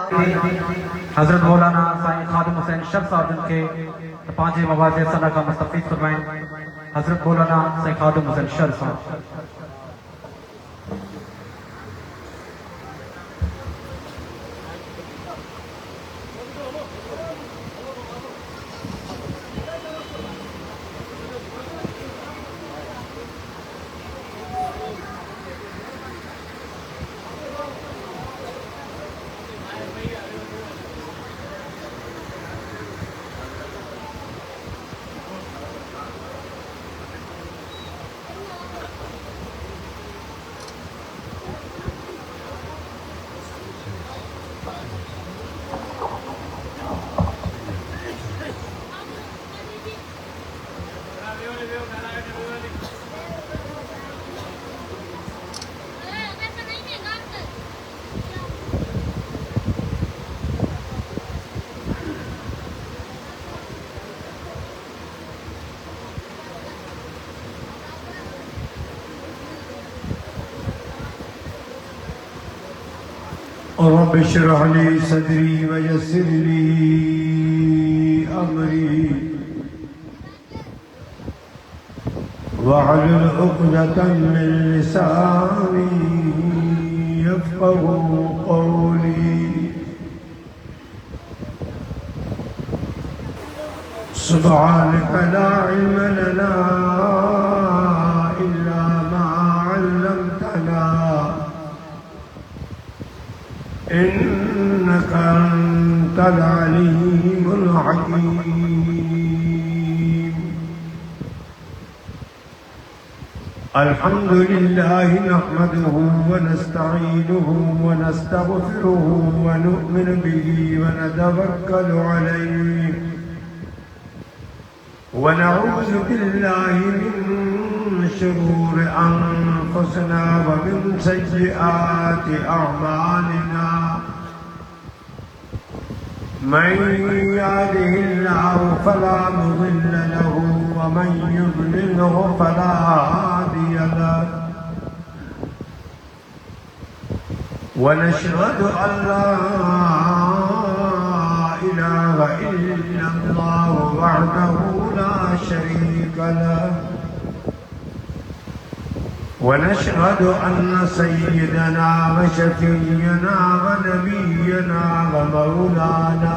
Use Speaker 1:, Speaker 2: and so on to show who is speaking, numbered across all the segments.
Speaker 1: हजरत मौलाना साईं खादिम हुसैन शब साहब के पांच मवाज़े सना का मुस्तफ़ीज़ फरमाएं। हजरत मौलाना साईं खादिम हुसैन शब साहब।
Speaker 2: रब इश्रह ली सदरी वयस्सिर ली अमरी वहलुल उक़दतम मिन लिसानी यफ़क़हू क़ौली। सुब्हानक ला इल्म लना इल्ला मा अल्लमतना इन्नका अंतल अलीमुल हकीम। अल्हम्दुलिल्लाहि नहमदुहु व नस्तईनुहु व नस्तगफिरुहु व नु'मिनु बिही व नतवक्कलु अलैहि व नऊज़ु बिल्लाहि मिन शुरूरि अनफुसिना व मिन सय्यिआति अअमालिना। मन यहदिहिल्लाहु फला मुदिल्ल लहु व मन युद्लिल्हु फला हादिय लहु। व नशहदु अन ला इलाहा इल्लल्लाहु वहदहु ला शरीका लहु व नशहदु अन्न सय्यदना व शफीयना व नबियना व मौलाना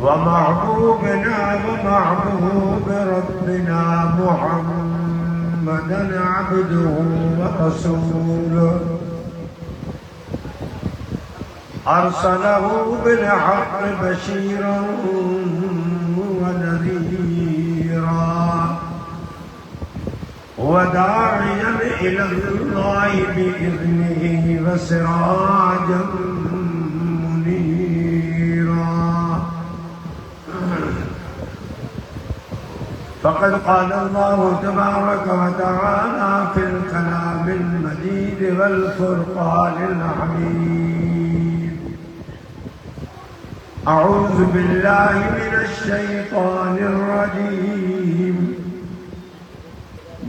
Speaker 2: व महबूबना व महबूब रब्बिना मुहम्मदन अब्दुहु व रसूलुहु अरसलहु बिल हक़्क़ि बशीरन व नज़ीरा व दाइयन इलल्लाहि बिइज़्निहि व सिराजन मुनीरा। फ़क़द क़ाल अल्लाहु तबारक व तआला फ़िल कलामिल मजीद वल फ़ुरक़ानिल हमीद। अऊज़ु बिल्लाहि मिनश शैतानिर रजीम।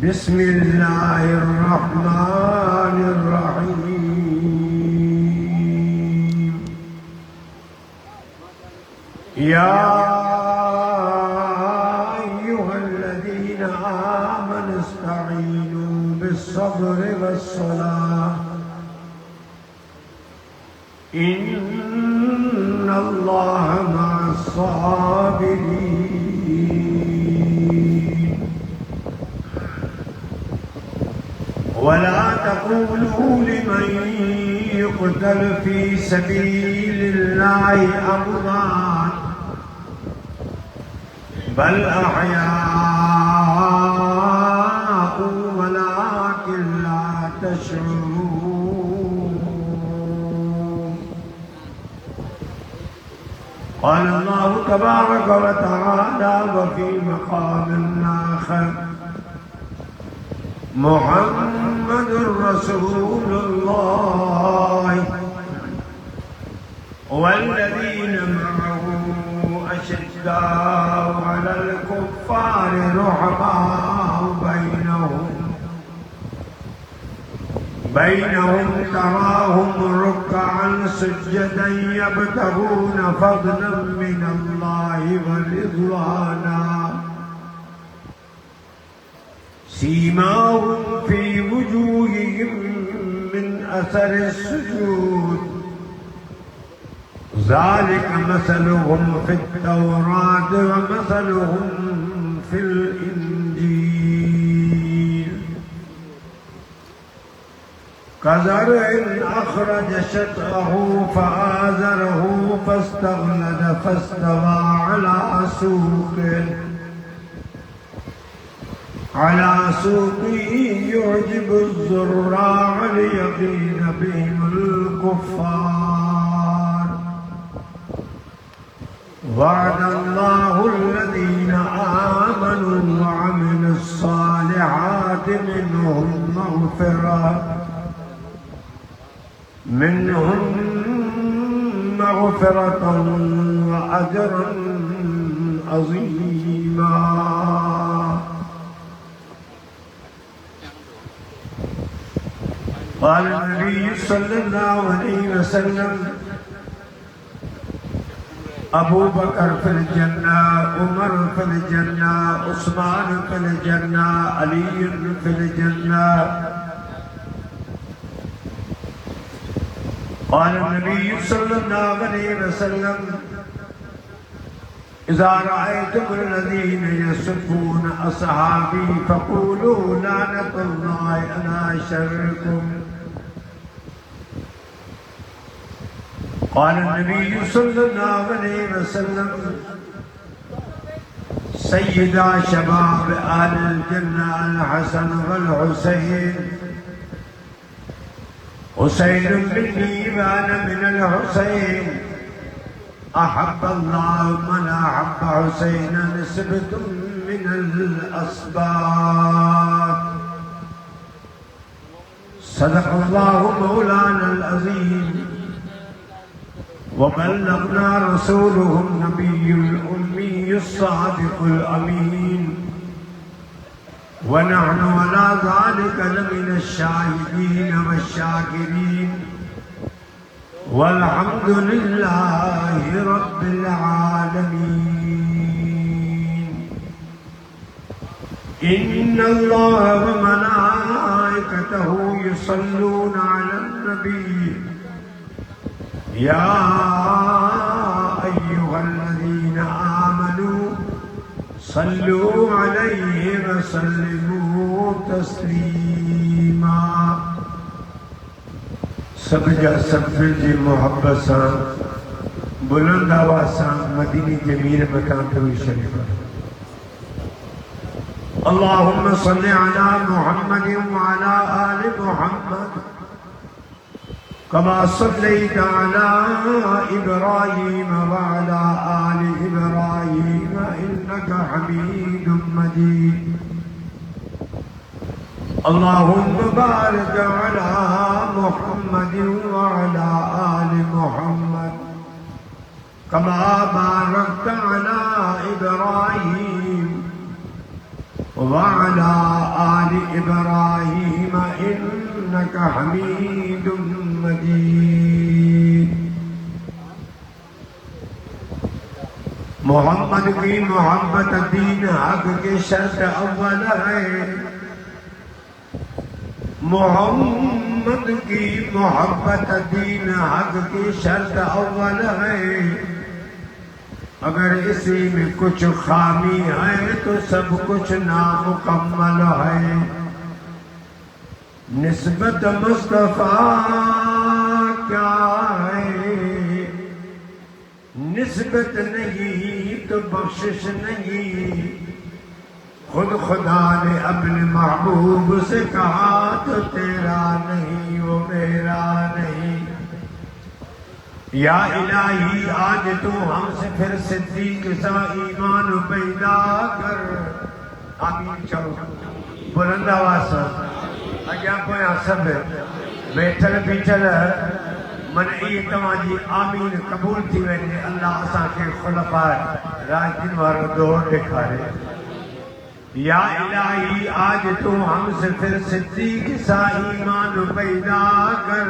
Speaker 2: बिस्मिल्लाहिर रहमानिर रहीम। या अय्युहल्लज़ीना आमनु इस्तईनू बिस्सब्रि वस्सलाह इन्नल्लाह मअस्साबिरीन। वला तक़ूलू लिमन युक़तल फ़ी सबीलिल्लाहि अम्वात बल अहयाउ वलाकिन ला तशऊरून। क़ाल अल्लाहु तबारक व तआला व फ़ी मक़ामिन आख़र मुहम्मदुर रसूलुल्लाह वल्लज़ीना मअहू अशिद्दाउ अलल कुफ़्फ़ारि रुहमाउ बैनहुम तराहुम रुक्का سجدا يبتغون فضلا من الله ورضوانا سيماهم في وجوههم من أثر السجود ذلك مثلهم في التوراة ومثلهم في الإنجيل كزرع أخرج شطأه فآزره فاستغلظ فاستوى على سوقه يعجب الزراع ليغيظ بهم الكفار وعد الله الذين آمنوا وعملوا الصالحات منهم مغفرة وأجرا عظيما. قال النبي صلى الله عليه وسلم أبو بكر في الجنة عمر في الجنة عثمان في الجنة علي في الجنة. قال النبي صلى الله عليه وسلم إذا رأيتم الذين يسبون أصحابي فقولوا لعنة الله على شركم. قال النبي صلى الله عليه وسلم سيدا شباب أهل الجنة الحسن والحسين حسين مني وأنا من الحسين أحب الله من أحب حسينا نسبة من الأسباب. صدق الله مولانا العظيم وبلغنا رسوله النبي الأمي الصادق الأمين ونحن على ذلك لمن الشاهدين والشاكرين والحمد لله رب العالمين. إن الله وملائكته يصلون على النبي يا أيها الذين آمنوا صلوا عليه وسلموا تسليما. सब जा सफिल जी मोहब्बत सां बुलंद आवाज़ सां मदीनी जमील मकान ते शरीफ अल्लाहुम्मा सल्लि अला मुहम्मद व अला आलि मुहम्मद कमा सल्लैता अला इब्राहीम व अला आलि इब्राहीम इन्नका हमीदुम मजीद. अल्लाहुम्मा बारिक अला मुहम्मद व अला आलि मुहम्मद कमा बारकता अला इब्राहीम व अला आलि इब्राहीम इन्नका हमीदुम मजीद. मोहम्मद की मोहब्बत दीन हक के शर्त अव्वल है. मोहम्मद की मोहब्बत दीन हक की शर्त अव्वल है. अगर इसी में कुछ खामी है तो सब कुछ नामुकम्मल है. निस्बत मुस्तफा क्या है, निस्बत नहीं तो बख्शिश नहीं. खुद खुदा ने अपने महबूब से कहा तो तेरा नहीं वो मेरा नहीं. या इलाही आज तू हमसे फिर सिद्दीक सा ईमान पैदा कर. आमीन चलो बुलंद आवाज़ अॻियां पोयां सभु वेठल बीठल मन इहे तव्हांजी आमीन क़बूल थी वञे. अल्लाह असांखे खुलफा राशिदीन वारो दौर ॾेखारे. या इलाही आज तू हमसे फिर सिद्दीक सा ईमान पैदा कर.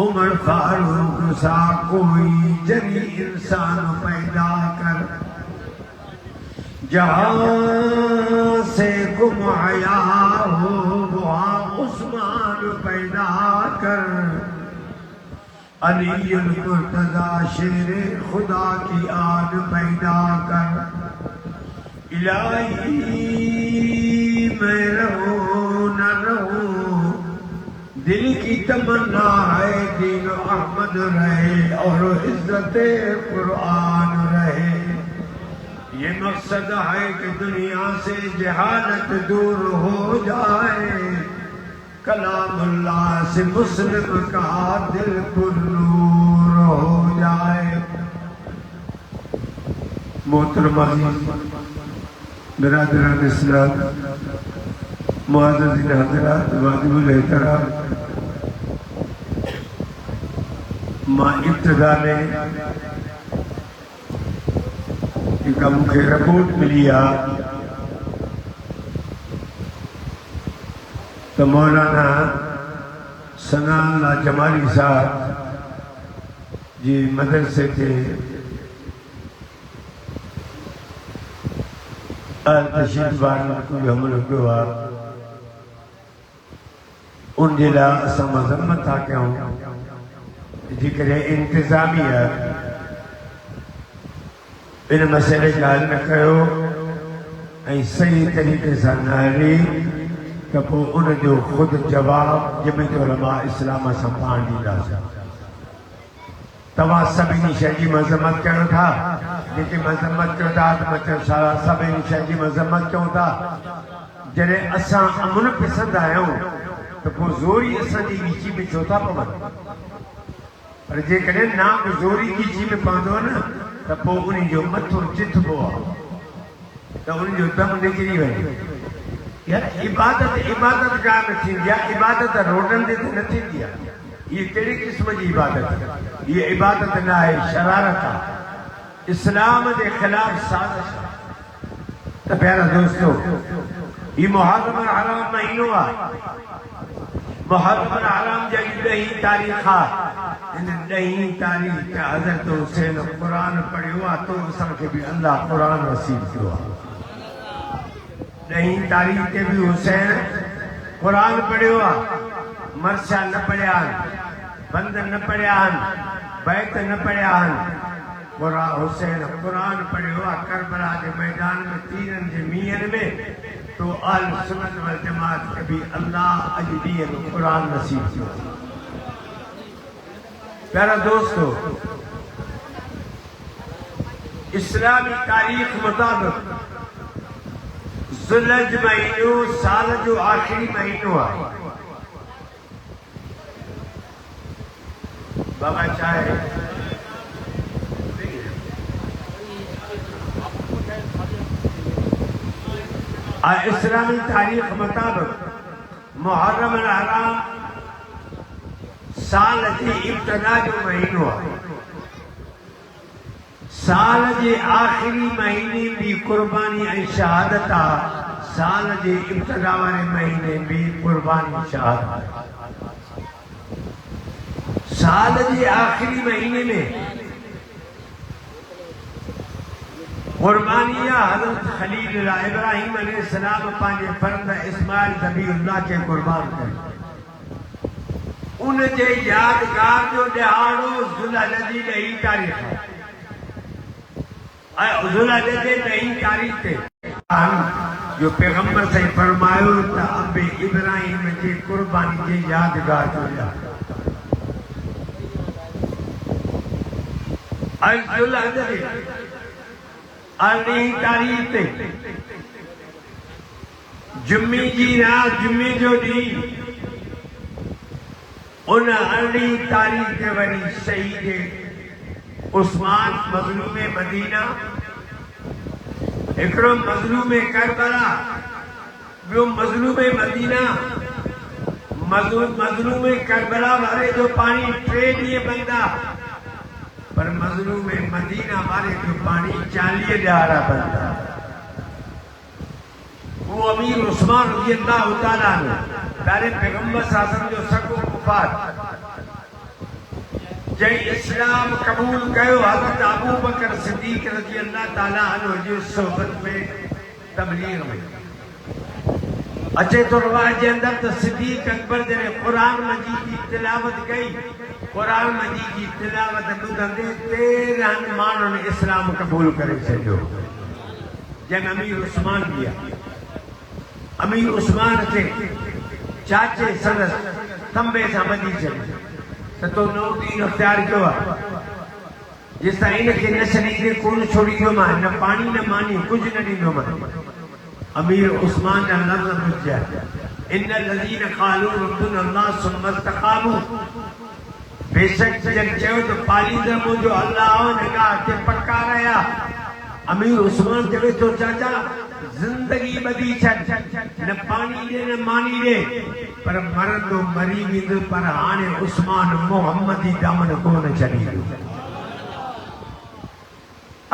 Speaker 2: उमर फारूक सा कोई जरी इंसान पैदा कर, जहां से गुम आया हो वहां उस्मान पैदा कर, अली मुर्तजा शेर खुदा की आन पैदा कर। इलाही मैं रहूं न रहूं, दिल की तमन्ना है दीन अहमद रहे और इज्जत कुरान रहे। ये मकसद है कि दुनिया से जहालत दूर हो जाए, कलामुल्लाह से मुस्लिम का दिल पुरनूर हो जाए। मोहतरमा बिरादरान इस्लाम, मुअज़्ज़िज़ीन हज़रात, वाजिबुल एहतराम, मां इब्तिदा में एक मूंखे रिपोर्ट मिली आहे तो मौलाना सनाउल्लाह जमाली साहब जी मदरसे के तशरीफ़ वारनि कोई हमलो कयो आहे, उन जे लाइ असां मज़म्मत था कयूं। जेकॾहिं इंतिज़ामिया इन मसइले खे हल न कयो ऐं सही तरीक़े सां न हली त पोइ उनजो ख़ुदि जवाबु जमीयत उलमा इस्लाम सां पाण ॾींदासीं। तव्हां सभिनी शइ जी मज़म्मत कयो था, जेके मज़म्मत कयो था त मतलब सारा सभिनी शइ जी मज़म्मत कयूं था। जॾहिं असां अमुन पसंदि आहियूं त पोइ ज़ोरी असांजी ॻिची में छो था पवनि, पर जेकॾहिं नाम ज़ोरी ॻिची में पवंदो न त पोइ उन जो मथो चिथबो आहे, त उन जो दम निकिरी वञे। यार इबादत इबादत का न थींदी आहे, इबादत रोडनि ते न थींदी आहे। ये कहिड़ी क़िस्म जी इबादत आहे? ये इबादत न आहे, शरारत आहे, इस्लाम के खिलाफ साज़िश आहे। तो प्यारा दोस्तों, ये मुहर्रम हराम महीनो आहे। मुहर्रम हराम जी 10 तारीख़ आहे। इन 10 तारीख़ ते हज़रत हुसैन क़ुरान पढ़ियो आहे, तो असांखे बि अल्लाह क़ुरान नसीब कयो आहे। 10 तारीख़ ते भी हुसैन कुरान पढ़ियो आहे, मरसा न पढ़िया आहिनि, बंद न पढ़िया आहिनि, बैत न पढ़िया आहिनि। हुसैन कुरान पढ़ियो आहे करबला के मैदान में तीरन के मीहन में। तो अल सुन्नत वल जमात के भी अल्लाह अॼु ॾींहं में कुरान नसीब कयो। प्यारा दोस्तों, इस्लामी तारीख़ मुताबिक़ ज़ुल्हज महीनो साल जो आखिरी महीनो आहे। बाबा चाहे इस्लामी तारीख़ मुताबिक़ मुहर्रम हराम साल जी इब्तिदा जो महीनो आहे। साल जे आखिरी महीने भी कुर्बानी ऐं शहादत आहे, साल जे इब्तिदा वारे महीने भी कुर्बानी शहादत आहे। साल जे आखिरी महीने में कुर्बानी हज़रत खलील इब्राहिम अलैहिस्सलाम पंहिंजे फर्द इस्माइल ज़बीहुल्लाह के कुर्बान कयो। उन जे यादगार जो ॾिहाड़ो ज़ुल्हज जी 10 तारीख़ आहे। ज़ुल्हज जे 10 तारीख़ ते जो पैगंबर से फरमायो त अबे इब्राहिम के कुर्बानी जे यादगार जो ॾिहाड़ो। ज़ुल्हज जे 18 तारीख़ ते जुम्मे जी रात, जुम्मे जो ॾींहुं, उन 18 तारीख़ ते वरी शहीद उस्मान मज़लूम मदीना, हिकिड़ो मज़लूम करबला, ॿियो मज़लूम मदीना। मज़लूम करबला वारे जो पानी 3 ॾींहं बंद आहे, पर मज़लूम मदीना वारे जो पानी 40 ॾियारा बंद आहे। वो अमीर उस्मान रज़ियल्लाहु ताला अन्हु प्यारे पैगंबर साहब जो सॻो वफ़ात जै इस्लाम कबूल कयो हज़रत अबू बकर सिद्दीक़ रज़ी अल्लाह ताला अन्हु जी सोबत में तबलीग में अचे तो रिवाज जे अंदर त सिद्दीक़ अकबर जॾहिं क़ुरान मजीद जी तिलावत कई, क़ुरान मजीद जी तिलावत ॿुधंदे 13 माण्हुनि इस्लाम कबूल करे छॾियो। जंहिंमें अमीर उस्मान बि आहे। अमीर उस्मान खे चाचे संदसि तंबे सां ॿधी छॾियो त तो नओं दीन इख़्तियार कयो आहे, जेसिताईं इनखे न छॾींदे कोन छोड़ींदोमांइ, न पाणी न मानी कुझु न ॾींदोमांइ। अमीर उस्मान जा लफ़्ज़ ॿुधिया, इन लज़ीन क़ालू रब्बुना अल्लाह सुम्मा इस्तक़ामू, बेशक जन चयो त पालींदड़ मुंहिंजो अल्लाह हो, हिन ॻाल्हि ते पक्का रहिया। अमीर उस्मान चवे थो चाचा ज़िंदगी ॿधी छॾ, न पाणी ॾे न मानी ॾे, पर मरंदो मरी वेंदो, पर हाणे उस्मान मोहम्मद जी दामन कोन छॾींदो।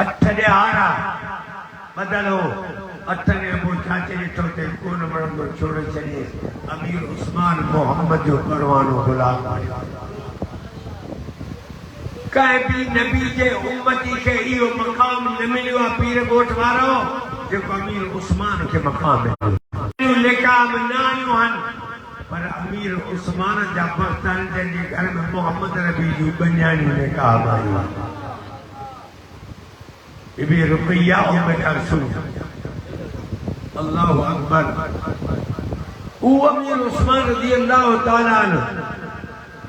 Speaker 2: 8 ॾियारा बदलो, 8 ॾींहं पोइ चाचे ॾिठो त कोन मरंदो, छोड़े छॾिए। अमीर उस्मान मोहम्मद जो परवानो गुलाम बणियो। कंहिं बि नबी जे उम्मती खे इहो मक़ाम न मिलियो आहे पीर ॻोठ वारो जेको अमीर उस्मान खे मक़ाम मिलियो। लिकाम न आयूं आहिनि, पर अमीर उस्मान जा भक्त आहिनि जंहिंजे घर में मोहम्मद नबी जूं ॿ लिकाम आयूं। बीबी रुक़ैया उम्मे कुलसूम, अल्लाहु अकबर। उहो अमीर उस्मान रज़ी अल्लाह ताला अन्हु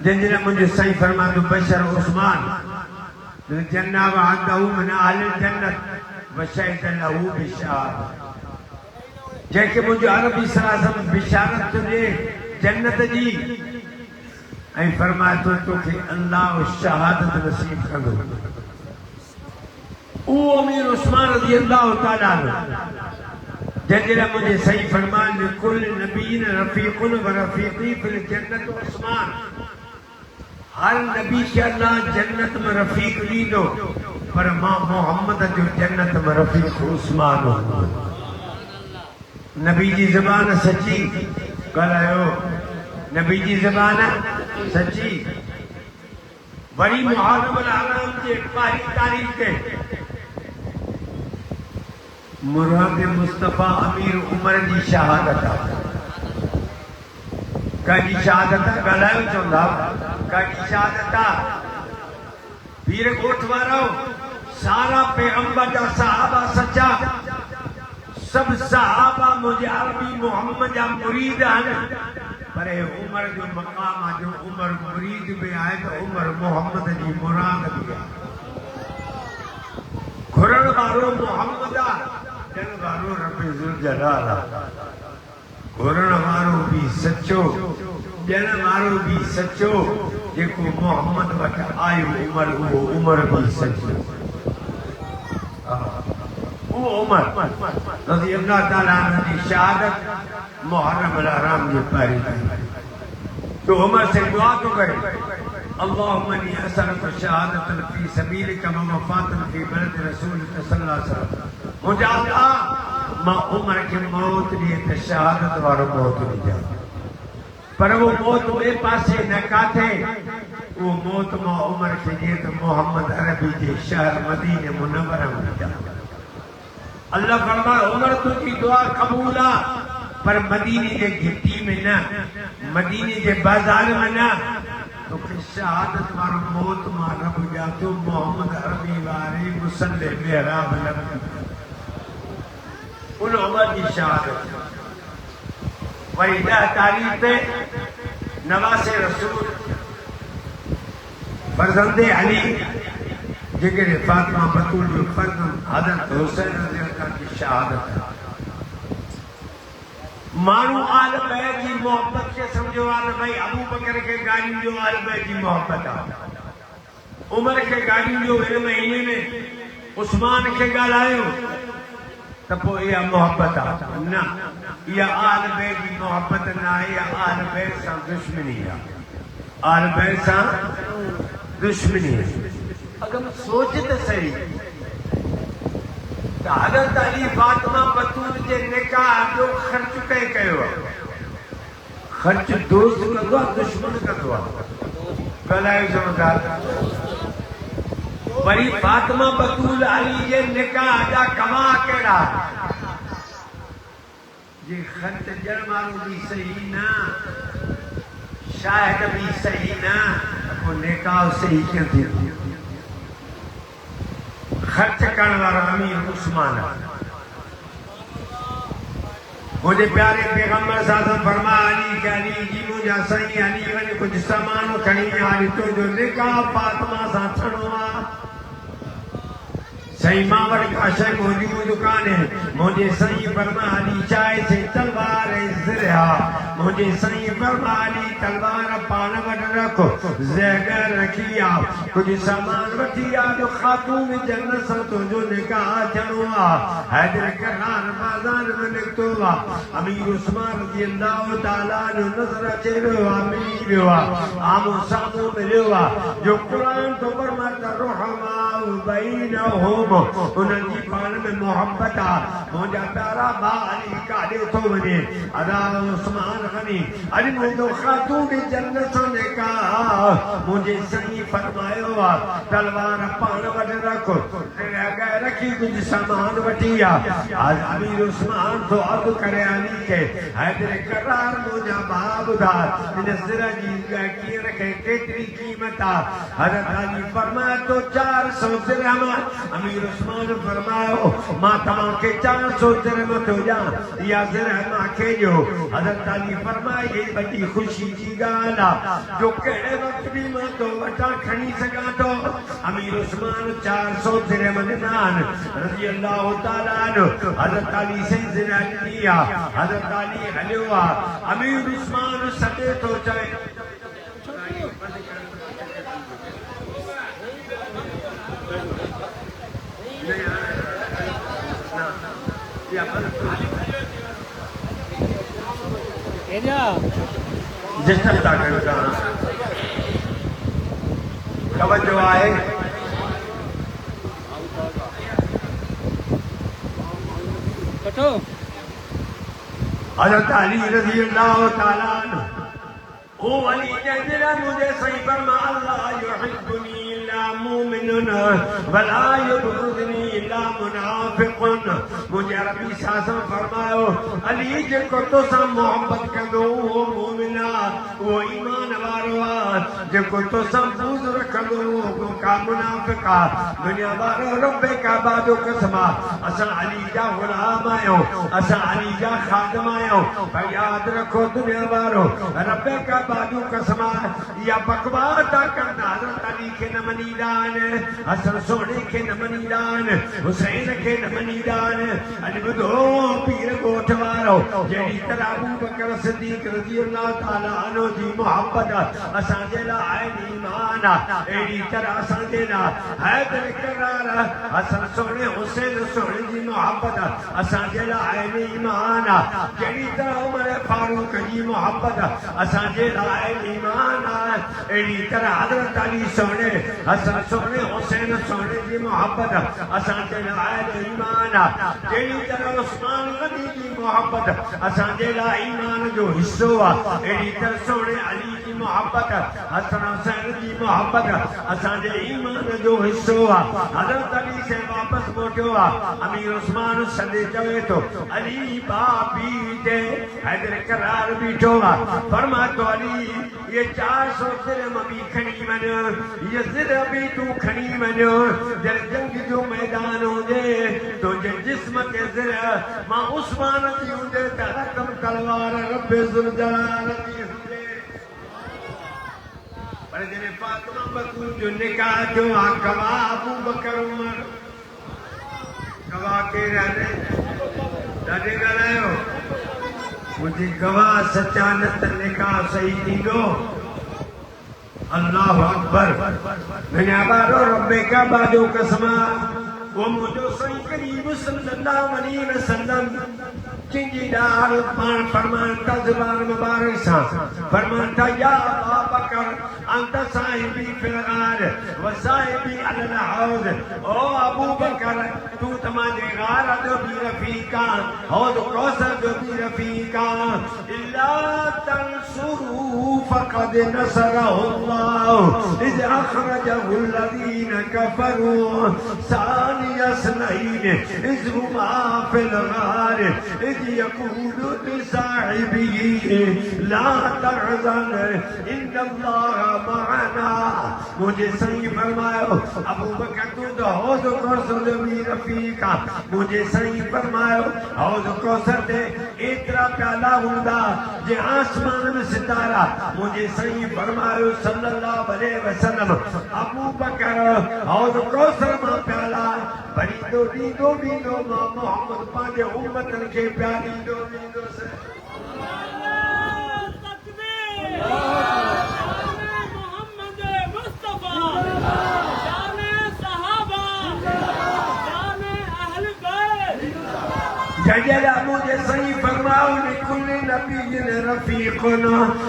Speaker 2: जंहिंजे लाइ मुंहिंजो साईं फरमातो बशर उस्मान जन्ना वअदहू मिन अहलिल जन्नत व शहिद लहू बिशारत, जंहिंखे मुंहिंजो अरबी सलासम बिशारत थो ॾे जन्नत जी, ऐं फरमाए थो तोखे अल्लाह शहादत नसीब कंदो। उहो अमीर उस्मान रज़ी अल्लाह ताला अन्हु जंहिंजे लाइ मुंहिंजे साईं फरमाए लिकुल नबीन रफ़ीक़ुन व रफ़ीक़ी फिल जन्नत उस्मान, हर नबी खे अल्लाह जन्नत में रफ़ीक ॾींदो, पर मां मोहम्मद जो जन्नत में रफ़ीक उस्मान हो। नबी जी ज़बान सची ॻाल्हायो, नबी जी ज़बान सची। वरी मुहर्रम अल हराम जे 1 तारीख़ ते मुराद मुस्तफ़ा अमीर उमर जी शहादत आहे। कंहिंजी शहादत ॻाल्हायो चवंदा, कंहिंजी शहादत आहे। पीर ॻोठ वारो सारा पैगंबर जा सहाबा सचा, सब सहाबा मुंहिंजे अरबी मोहम्मद जा मुरीद आहिनि, पर उमर जो मक़ाम आहे जो उमर मुरीद बि आहे त उमर मोहम्मद जी मुराद बि आहे। घुरण वारो मोहम्मद आहे, ॾियण वारो रब्बे ज़ुल जलाल आहे। घुरण वारो बि सचो, ॾियण वारो बि सचो, जेको मोहम्मद वटि आयो उमर, उहो उमर बि सचो। उहो उमर रज़ी अल्लाह ताला अन्हु जी शहादत मुहर्रम अल हराम जे पहिरीं तो उमर से दुआ तो करे, अल्लाहुम्मा इन्नी असअलुका शहादतन फी सबीलिक व वफ़ातन फी बलद रसूलिक सल्लल्लाहु अलैहि वसल्लम। मुंहिंजा अल्लाह मां उमर खे मौत ॾिए त शहादत वारो मौत ॾिजां, पर वो मौत ॿिए पासे न काथे, वो मौत मां उमर खे ॾिए त मोहम्मद अरबी जे शहर मदीने मुनव्वर में ॾिजां। अल्लाह फरमाए उमर तुंहिंजी दुआ क़बूल आहे, पर मदीने जे घिटी में न, मदीने जे बाज़ार में न, तोखे शहादत वारो मौत मां रब ॾियां थो मोहम्मद अरबी वारे मुसल्ले मेहराब लॻी। उन उमर जी शहादत। वरी 10 तारीख़ ते नवासे रसूल फर्जंदे अली जेके फातिमा बतूल जो फर्जंद हज़रत हुसैन रज़ी अल्लाह जी शहादत। माण्हू आल बैत जी मोहब्बत खे सम्झो आहे भई अबू बकर खे गाॾियुनि जो आल बैत जी मोहब्बत आहे, उमर खे गाॾियुनि जो हिन महीने में उस्मान खे ॻाल्हायो त पोइ इहा मोहब्बत आहे। न, इहा आल बैत जी मोहब्बत न आहे, इहा आल बैत सां दुश्मनी आहे, आल बैत सां दुश्मनी आहे। अगर सोच त सही त हज़रत अली फातिमा बतूल जे निकाह जो ख़र्च कंहिं कयो आहे? ख़र्च दोस्त कंदो आहे, दुश्मन कंदो आहे? अलाए समझदार वरी फातिमा बतूल अली जे निकाह जा कमा केड़ा जे खत जरमारू भी सही ना शायद भी सही ना वो निकाह सही क्यों थी खर्च करने वाला अमीर उस्मान मुझे प्यारे पैगंबर साहब फरमाया अली के अली जी मुझे सही अली वने कुछ सामान खणी आई तो जो निकाह फातिमा सा थणो सही मां वटि का शइ मुंहिंजी दुकान है मुझे सही फरमा अली चाहे से तलवार ज़रिया मुझे सही फरमा अली तलवार पान वटि रखो जगह रखिया कुछ सामान वठिया जो खातून जन्नत सां तुंहिंजो निकाह थियणो आहे हैदर करार बाज़ार में निकितो आहे अमीर उस्मान रज़ी अल्लाह ताला जो नज़र अचे वियो आहे मिली वियो आहे आमो साम्हूं मिलियो आहे जो क़ुरान तो फरमाए रुहमा बैनहुम उनकी पान में मोहब्बत आ मुझा प्यारा बा अली काॾे थो वञे अदा उस्मान गनी अली मुझो खातून जन्नत ने का मुझे सही फरमायो आ तलवार पान वटि रखो जगह रखी कुछ सामान वठी आ आज अमीर उस्मान तो अब करे अली के हैदर करार मुझा बाब दा इन सिर जी की रखे केतरी कीमत आ हज़रत अली फरमाया तो 400 दिरहम अमीर उस्मान फरमायो मां तमाम के 400 दिरहम तो जा या दिरहम आखे जो हज़रत अली फरमाया ये बड़ी खुशी की गाल जो केड़े वक्त भी मां तो वटा खणी सका तो अमीर उस्मान 400 दिरहम दिनान रज़ी अल्लाह ताला अन्हु हज़रत अली से जिरहम दिया हज़रत अली हलियो अमीर उस्मान सदे तो चाहे जिस्म ताकत का तवज्जो आहे
Speaker 3: कटो
Speaker 2: हज़रत अली रज़ी अल्लाह ताला अन्हु ओ अली जरा मुझे सही फरमा अल्लाह युहिब्बुनी इल्ला मुमिनुन वला युबग़िज़नी इल्ला मुनाफ़िक़ुन मुझे रब्बी साहब फरमायो अली जेको तोसां मोहब्बत कंदो वो मोमिना वो ईमान वारो आ जेको तोसां बुग़्ज़ रखंदो वो का मुनाफ़िक़ आ दुनिया वारो रब्बे काबा जो कसम असां अली जा गुलाम आहियूं असां अली जा ख़ादिम आहियूं पर यादि रखो दुनिया वारो रब्बे का बाजू कसम या बकवास करना हज़रत अली के न मनीदान हसन सोने के न मनीदान हुसैन के न मनीदान अली बुधो पीर गोठ वारो जेडी तरह अबू बकर सिद्दीक रज़ी अल्लाह ताला अन्हु जी मोहब्बत असां जे लाइ ईमान एडी तरह असां जे लाइ हैदर करार हसन सोने हुसैन सोने जी मोहब्बत असां जे लाइ ईमान जेडी तरह उमर फारूक जी मोहब्बत असां जे ईमान एडी तरह हज़रत अली सोने हसन सोने हुसैन सोने जी मोहब्बत असां जे लाइ ईमान जेडी तरह उस्मान गनी जी मोहब्बत असां जे लाइ ईमान जो हिस्सो आहे एडी तरह सोने अली जी मोहब्बत हसन हुसैन जी मोहब्बत असां जे ईमान जो हिस्सो आहे हज़रत अली से वापस मोटियो आहे अमीर उस्मान सदे चवे तो अली बाबी दे हैदर करार बीठो आहे फरमा तो अली ये 400 दिरहम भी खणी वञो ये दिरहम भी तू खणी वञो जब जंग जो मैदान हुजे तुंहिंजे जिस्म ते दिरहम मां उस्मान जी हुजे त रकम तलवार रब्बे ज़ुल जलाल जी हुजे पर जॾहिं फातिमा बतूल जो निकाह थियो आहे गवाह अबू बकर उमर गवाह केरु आहिनि ॾाढे ॻाल्हायो मुझे गवाह सचानत निकाह सही थींदो अल्लाह अकबर दुनिया वारो रब्बे का बाजो कसम वो मुझो सही करीब सल्लल्लाहु अलैहि वसल्लम जिंजी दार पान फरमाता ज़ुबान मुबारक सा फरमाता या अबू बकर अंत साहिबी फिल गार व साहिबी अलल हौज ओ अबू बकर तू तमाजे गार जो भी रफीका हौज कौसर जो भी रफीका इल्ला तंसुरू फक़द नसरहु अल्लाह अखरजहु अल्लज़ीना कफरू सानिया स्नैन इज़ हुमा फिल गार इज़ यक़ूलु लिसाहिबिही ला तहज़न इन्नल्लाह मअना। मुझे सही फरमायो अबू बकर तू तो हौज़ कौसर भी रफीका। मुझे सही फरमायो हौज़ कौसर दे एतरा प्याला हुंदा जे आसमान में सितारा। मुझे सही फरमायो सल्लल्लाहु अलैहि वसल्लम अबू बकर हौज़ कौसर मां प्याला भरी दो ॾींदो मां मोहम्मद पंहिंजे उम्मतन खे प्यारी दो से जजला। मुझे सही फरमाओ लिकुल नबी रफीकुन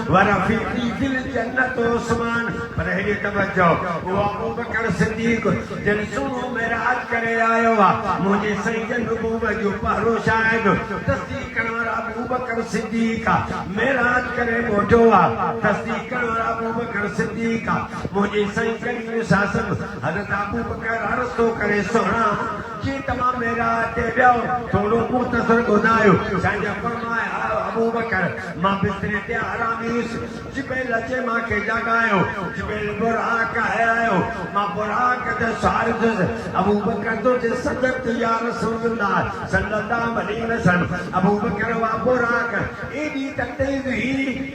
Speaker 2: व रफीकी फिल जन्नत उस्मान। पर हेॾे तवज्जो वो अबू बकर सिद्दीक़ जन सुनो मेराज करे आयो वा। मुझे सही नबूवत जो पहरो शायद तस्दीक करण वारा अबू बकर सिद्दीक़ मेराज करे मोटो वा। तस्दीक करण वारा अबू बकर सिद्दीक़ मुझे सही करीम शासन हज़रत अबू बकर अर्ज़ तो करे सोना जी तमाम मेराज ते वियो थोड़ो मुख़्तसर ॿुधायो। साईं फरमाया अबू बकर मां बिस्तरे ते आरामी जिब्रील अचे मांखे जगायो। जिब्रील बुराक आयो मां बुराक ते सारिद अबू बकर तो जे सदक़त या रसूलुल्लाह सल्लल्लाहु अलैहि वसल्लम। अबू बकर वा बुराक एडी तकलीफ ही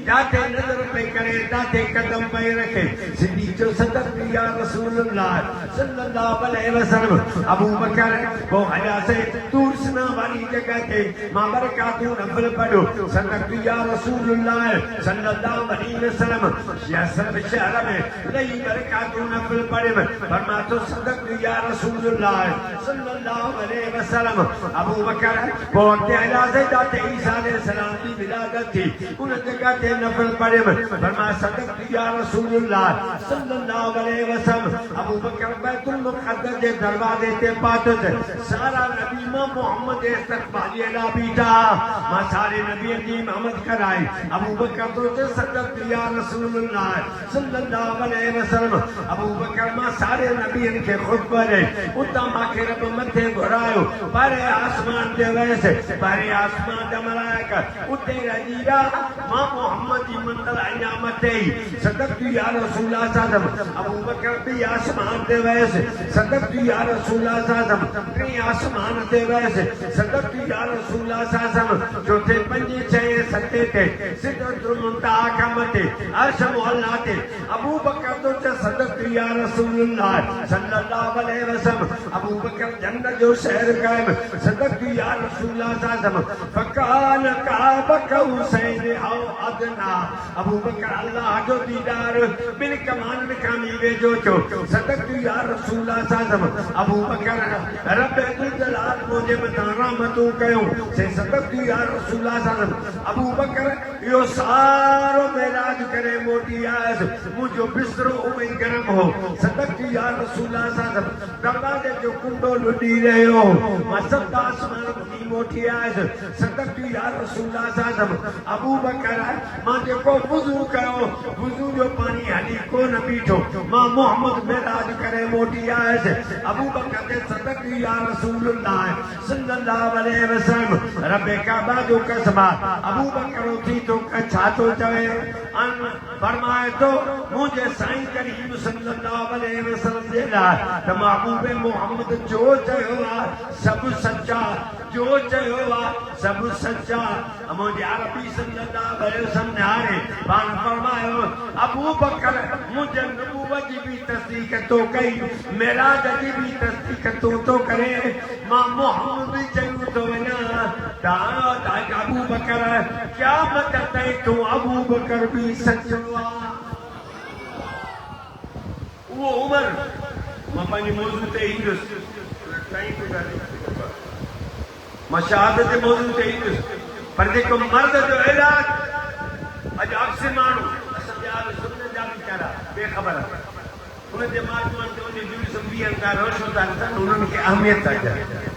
Speaker 2: जाते नजर पे करे जाते कदम पे रखे सिद्दीक़ जो सदक़त या रसूलुल्लाह सल्लल्लाहु अलैहि वसल्लम। अबू बकर वो हया से दूर सना वाली जगह थे मां बरकातू नफल पढ़ो सदक़त या रसूलुल्लाह सल्लल्लाहु अलैहि वसल्लम। या सब शहर में नहीं बरकातू नफल पढ़े फरमा तो सदक़त या रसूलुल्लाह सल्लल्लाहु अलैहि वसल्लम। अबू बकर वो वक्त हया से जाते ईसा अलैहि सलाम की विलादत थी उन जगह थे नफल पढ़े फरमा सदक़त या रसूलुल्लाह सल्लल्लाहु अलैहि वसल्लम। अबू बकर बैतुल मुक़द्दस के दरवाजे ते पातो सारा नबी मोहम्मद इस्तक़बाल अला बीटा मां सारे नबी की इमामत कराई। अबू बकर तो सदक़त या रसूलुल्लाह सल्लल्लाहु अलैहि वसल्लम। अबू बकर मां सारे नबियन के खुतबा दे उता मांखे रब मथे घुरायो परे आसमान ते वैसे परे आसमान ते मलाइका उते रजीरा मां मोहम्मद की मंदर आया मथे सदक़त या रसूलुल्लाह सल्लल्लाहु अलैहि वसल्लम। अबू बकर भी आसमान ते वैसे सदक़त या रसूलुल्लाह सल्लल्लाहु अलैहि वसल्लम। आसमान ते वैसे सदक़त या रसूलुल्लाह सल्लल्लाहु अलैहि वसल्लम। चौथे पंजे छहे सते ते सिदरतुल मुंतहा खां मथे अर्श मुअल्ला ते अबू बकर तो सदक़त या रसूलुल्लाह सल्लल्लाहु अलैहि वसल्लम। अबू बकर जन्नत जो शहर कायम सदक़त या रसूलुल्लाह सल्लल्लाहु अलैहि वसल्लम। फकान काबक हुसैन औ अदना। अबू बकर अल्लाह जो दीदार बिन कमान में कामी वेजो चो सदक़त या रसूलुल्लाह सल्लल्लाहु अलैहि वसल्लम। अबू बकर रब जलाल मुझे बता रहमतू कयूं से सदक़त या रसूलुल्लाह सल्लल्लाहु अलैहि वसल्लम। अबू बकर यो सारो मेराज करे मोटी आयस मुझो बिस्तरो उमे गरम हो सदक़त या रसूलुल्लाह सल्लल्लाहु अलैहि वसल्लम। दरवाजे जो कुंडो लुटी रहियो मां सत आसमान की मोटी आयस सदक़त या रसूलुल्लाह सल्लल्लाहु अलैहि वसल्लम। अबू बकर मां जेको वुज़ू कयो वुज़ू जो पानी हली कोन बीठो मां मोहम्मद मेराज करे मोटी आयस। अबू बकर ते सदक़त या रसूलुल्लाह सल्लल्लाहु अलैहि वसल्लम। रब्बे काबा जो कसमा अबू बकर थी तो छा तो चवे अन फरमाए तो मुझे साईं करीम सल्लल्लाहु अलैहि वसल्लम दे लाइ त महबूब मोहम्मद जो चयो आहे सब सच्चा जो चयो आहे सब सच्चा। मुझे अरबी सल्लल्लाहु अलैहि वसल्लम ने हारे पान फरमायो अबू बकर मुझे नबूवत जी भी तस्दीक तो कई मेराज जी भी तस्दीक तो करे मां मोहम्मद भी चयो तो वना अबू बकर क्या मतलब है तू अबू बकर भी सच्चो वो उमर मां पंहिंजी मौजूद ते ईंदुसि मां शहादत जे मौजूद ते ईंदुसि पर जेको मर्द जो इलाज अॼु अक्सर माण्हू असांजे आल सुन्नत जा वीचारा बेख़बर उन जे माजूअनि ते उन जुड़ी संबीहनि था रोशो था उन्हनि खे अहमियत था ॾियनि।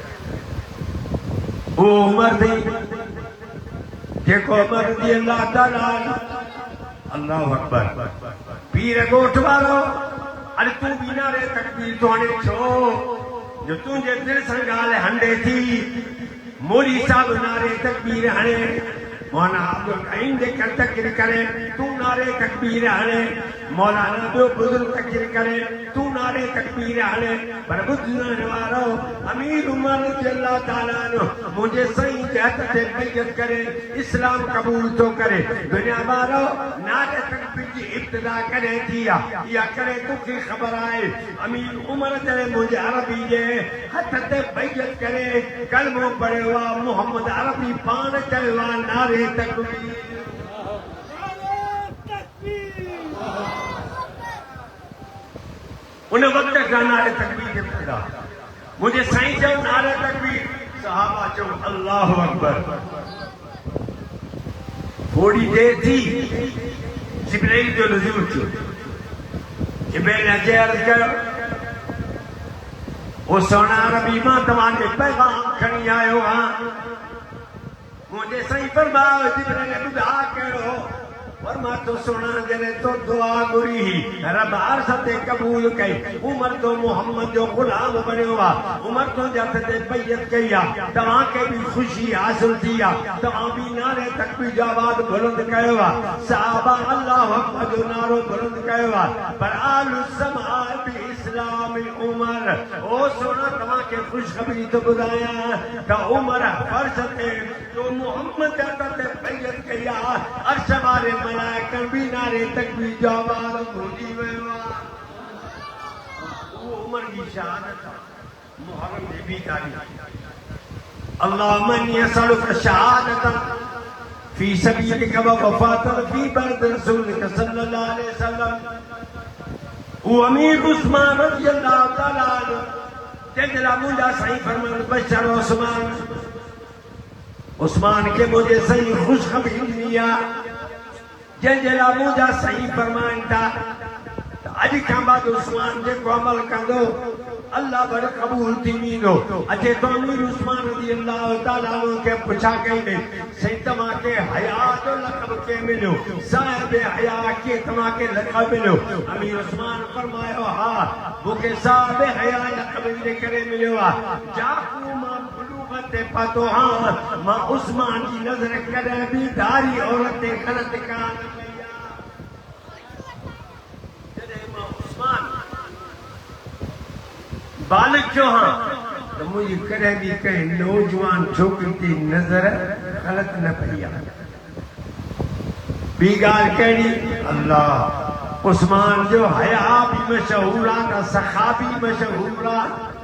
Speaker 2: वो उमर थी जेको उमर रज़ी अल्लाह ताला अल्लाहु अकबर पीर ॻोठ वारो अरे तू बिना रे तकबीर तो हणे छो जो तुझे दिल सां ॻाल्हि हंडे थी मोरी साहब नारे तकबीर हणे मौलाना अब्दुल करीम जे कर तकबीर करे तू नारे तकबीर हणे मौलाना जो बुजुर्ग तकबीर करे तू नारे तकबीर हणे पर बुजुर्ग वारो अमीर उमर रज़ी अल्लाह ताला अन्हु मुझे सही जहत ते बैयत करे इस्लाम कबूल तो करे दुनिया वारो नारे तकबीर जी इब्तिदा करे थी या करे तोखे ख़बर आहे अमीर उमर जॾहिं मुझे अरबी जे हथ ते बैयत करे कलमो पढ़ियो आहे मोहम्मद अरबी पाण चयो आहे नारे तकबीर उन वक्त का नारे तकबीर के पैदा मुझे साईं चयो नारे तकबीर सहाबा चयो अल्लाह अकबर थोड़ी देर थी जिब्राइल जो नुज़ूल थियो जिब्राइल ने अर्ज़ कयो ओ सोना अरबी मां तव्हांखे पैगाम खणी आयो आहियां मुझे सही फरमायो जिब्राइल ने ॿुधा कहिड़ो फरमा तो सोना जने तो दुआ घुरी रब अर्श ते कबूल कई उमर तो मोहम्मद जो गुलाम बनियो आ उमर तो जत ते बैयत कई आ तव्हां के भी खुशी हासिल थी आ तव्हां भी नारे तकबीर जो आवाज बुलंद कयो आ सहाबा अल्लाह अकबर जो नारो बुलंद कयो आ पर आलु समा भी इस्लाम उमर ओ सोना तव्हां के खुशखबरी तो बुधाया त उमर फर्श ते तो मोहम्मद जत ते बैयत कई आ अर्श वारे मलाइका भी नारे तकबीर जो आवाज भूली वियो आहे वो उमर की शहादत मुहर्रम जी भी तारीख़ अल्लाह मन यसलुक शहादत फी सबीलिक व वफातन फी बरद रसूलिक सल्लल्लाहु अलैहि वसल्लम वो अमीर उस्मान रज़ी अल्लाह ताला अन्हु जंहिंजे लाइ मुंहिंजा साईं फरमान बशर उस्मान के मुझे सही खुशखबरी ॾिनी आहे जंहिंजे लाइ मुंहिंजा सही फरमाइनि था अॼु खां बाद उस्मान जेको अमल कंदो अल्लाह वटि क़बूल थी वेंदो अचे तो अमीर उस्मान रज़ी अल्लाह ताला अन्हु खे पुछा कई साईं तव्हांखे हया जो लक़ब के मिलियो साहिब हया के तव्हांखे लक़ब मिलियो अमीर उस्मान फरमायो हा मूंखे साहिब हया लक़ब जे करे मिलियो आहे जाकू मां ते पतो हाँ मां उस्मान की नजर कदे भी दारी औरत ते गलत कान जदे मां उस्मान बालिग जो हाँ तो मुझे कदे भी कहीं नौजवान छोकरी की नजर गलत न पई आहे बी गाल कड़ी अल्लाह उस्मान जो हया भी मशहूर आहे सखा भी मशहूर आहे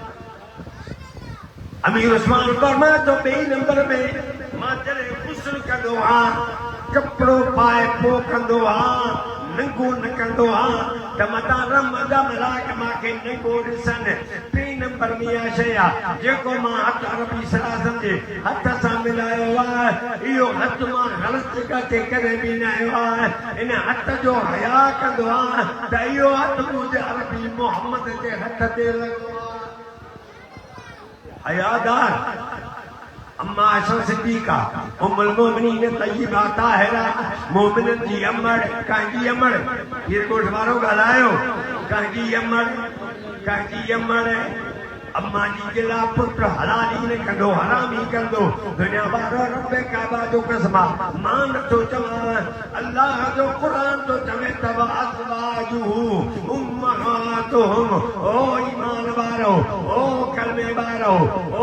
Speaker 2: अमीर उस्मान फरमाया तो बे नंबर में मां जॾहिं गुस्ल कंदो आहियां कपिड़ो पाए पोखंदो आहियां नंगो न कंदो आहियां त मतां रमदा मलाक मूंखे नंगो ॾिसनि टे नंबर में इहा शइ आहे जेको मां हथ अरबी सलाह जे हथ सां मिलायो आहे इहो हथ मां ग़लति जॻह ते कॾहिं बि न आयो आहे इन हथ जो हया कंदो आहियां त इहो हथ मुंहिंजे अरबी मोहम्मद जे हथ ते लॻो आहे हयादार अम्मा आयशा सिद्दीका उम्मुल मोमिनीन तय्यबा ताहिरा मोमिनन जी अमड़ कांजी अमड़ ये कोठ वारो ॻाल्हायो कांजी अमड़ अम्मा जी जे लाइ पुत्र हलाली न कंदो हरामी कंदो दुनिया वारो रब काबा जो कसम मां नथो चवां अल्लाह जो क़ुरान तो चवे तब अज़वाजुहु उम्महातुहुम ओ ईमान वारो ओ कलमे वारो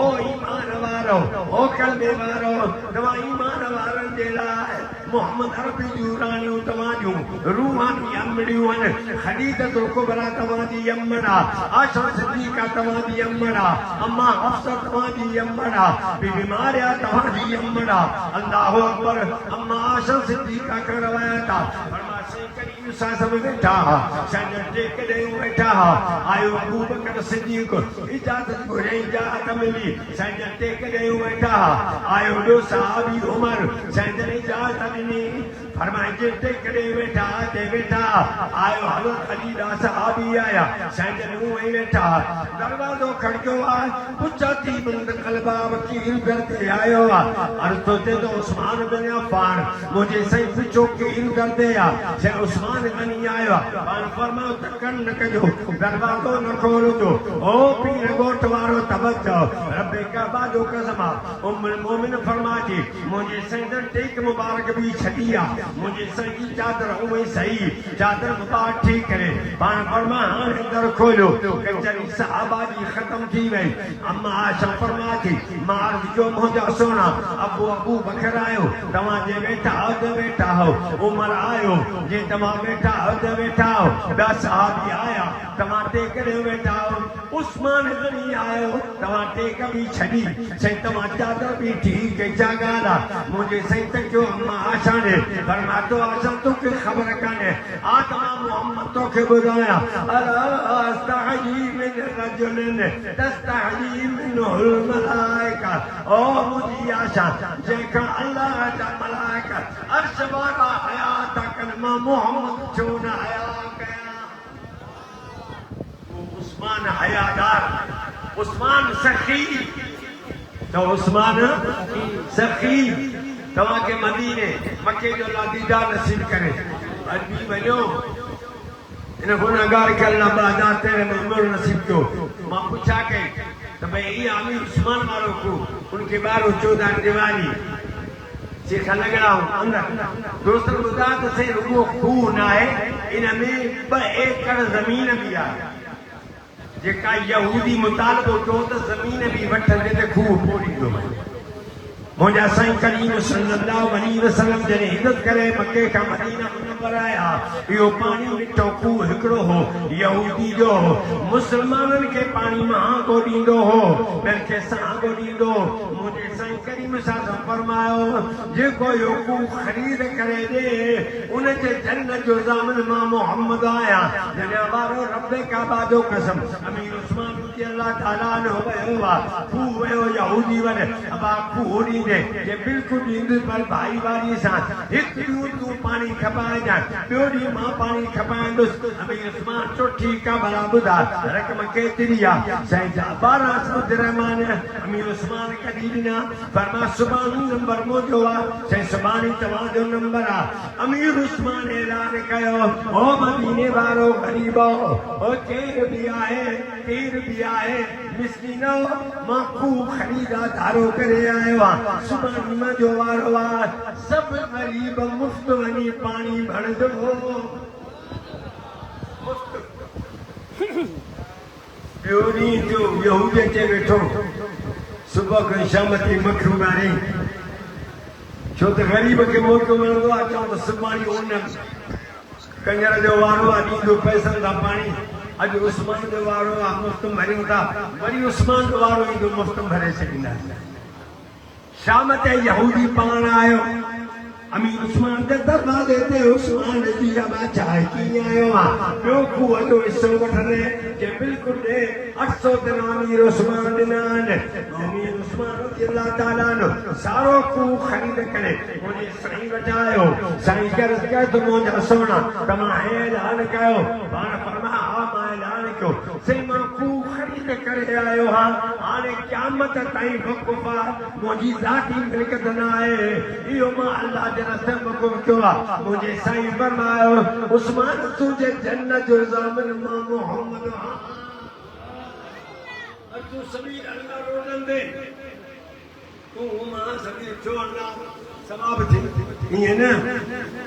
Speaker 2: ओ ईमान वारो ओ कलमे वारो तव्हां ईमान वारनि जे लाइ मोहम्मद अरबी जूं राणियूं तव्हां जूं रूहानी अमड़ियूं आहिनि खदीजतुल कुबरा तव्हां जी अमड़ आहे आयशा सिद्दीका तव्हां जी अमड़ आहे अम्मा हफ्सा तव्हां जी अमड़ आहे बीबी मारिया तव्हां जी अमड़ आहे अल्लाह अकबर अम्मा आयशा सिद्दीका खां रवायत आहे फरमाया साईं करीम सां सभु वेठा हा साईं टेक ॾेई वेठा हा आयो अबू बकर सिद्दीक इजाज़त घुरे इजाज़त मिली साईं टेक ॾेई वेठा हा आयो ॿियो सहाबी उमर साईं इजाज़त ॾिनी फरमाए जे टेकड़े वेठा ते वेठा आयो हज़रत अली दा सहाबी आया सैद नू वही वेठा दरवाज़ो खड़को आ पुछा थी बंद कलबा वकील करते आयो अर्ज़ तो ते तो उस्मान बिन अफ़्फ़ान मुझे सही पुछो कील करते आ से उस्मान गनी आयो पान फरमाओ तकन न कजो दरवाज़ो न खोलो जो ओ पीर गोठ वारो तवज्जो रब्बे काबा जो कसम उम्मुल मोमिन फरमाती मुझे सही टेक मुबारक भी छदिया मुझे सही चादर उमे सही चादर मुबारक ठीक करे पान फरमा हां दर खोलो कचरी सहाबा जी खत्म थी वई अम्मा आशा फरमाती मार जो मुझा सोना अबू बकर आयो तमा जे बेटा हो उमर आयो जे तमा बेटा हो दा सहाबी आया तमा टेक बेटा हो उस्मान गनी आयो तमा टेक भी छड़ी सही तमा चादर भी ठीक है जागाला मुझे सही तक जो अम्मा आशा ने फरमा तो आशा तो के खबर काने आत्मा मोहम्मद तो के बुदाया अला अस्तहजी मिन रजुलिन तस्तहजी मिनहुल मलाइका ओ मुझे आशा जेका अल्लाह दा मलाइका अर्श वाला हयात कलमा मोहम्मद चोना हया कया उस्मान हयादार उस्मान सखी तो उस्मान सखी तवा के मदीने मक्के जो लादीदा नसीब करे अरबी बनो इन गुनाहगार के अल्लाह बादा तेरे उम्र नसीब को मां पूछा के तो भाई ये आमी उस्मान वालों को उनके बारो 14 दिवाली से खलगड़ा अंदर दोस्तों गुदात से रुको खून आए इनमें ब एकड़ जमीन भी आ जेका यहूदी मुतालबो तो जमीन भी वठन दे खूह पोड़ी दो मुझा साईं करीम सल्लल्लाहु अलैहि वसल्लम जने हिदत करे मक्के का मदीना मुनव्वर आया यो पानी मिठो खूह हिकड़ो हो यहूदी जो मुसलमानन के पानी महा को दींदो हो बल्कि सा को दींदो मुझे साईं करीम साहब फरमायो जे को यो खूह खरीद करे दे उन जे जन्नत जो ज़ामन मां मोहम्मद आया जने वारो रब्बे काबा जो कसम अमीर उस्मान रज़ी अल्लाह ताला ने होवा खूह वो यहूदी वन अबा खूह जे बिल्कुल नींद पर भाई वारी साथ एक दूर पानी खपाए जा प्योरी मां पानी खपाए दोस्त अभी उस्मान चोटी का बड़ा बुदा रकम केतरिया सही 12 समुद्र रहमान अमीर उस्मान कदीना फरमा सुबानी नंबर मोजवा सही सुबानी तवा जो नंबर आ अमीर उस्मान ऐलान कयो ओ मदीने वारो गरीबो ओ केर भी आए मिस्कीनो मां खूब खरीदा धारो करे आयो सुबानी में जो वारो सब गरीब मुफ्त वनी पानी भर दो प्योरी जो यहूदी चे बैठो सुबह को शाम की मखरू मारे छो तो गरीब के मौको मिलंदो आ चो तो सुबानी उन कंजर जो वारो आ दींदो पैसा दा पानी अज उस्मान जो वारो आ मुफ्त भरियो था वरी उस्मान जो वारो ईंदो मुफ्त भरे सकिंदा शाम ते यहूदी पान आयो अमीर उस्मान के दरवाजे ते उस्मान जी अबा चाय की आयो प्यो खूह जो हिस्सो वठने जे बिल्कुल दे 800 दिन अमीर उस्मान दिनान अमीर उस्मान रज़ी अल्लाह ताला नो सारो खूह खरीद करे मुझे सही बचायो सही कर के तो मुझे सोना तमा ऐलान कयो बाण फरमा आ मा ऐलान कयो सही मां खूह खरीद करे आयो हाने क़यामत ताईं वक़फा मुझी जाती मिलकत ना है इयो मां अल्लाह रस्ते हुकुम किया मुझे सही फरमायो उस्मान तुझे जन्नत जो ज़ामन मां मोहम्मद तू सभी अल्लाह रोडन दे तू मां सभी छोड़ना सवाब थी ये ना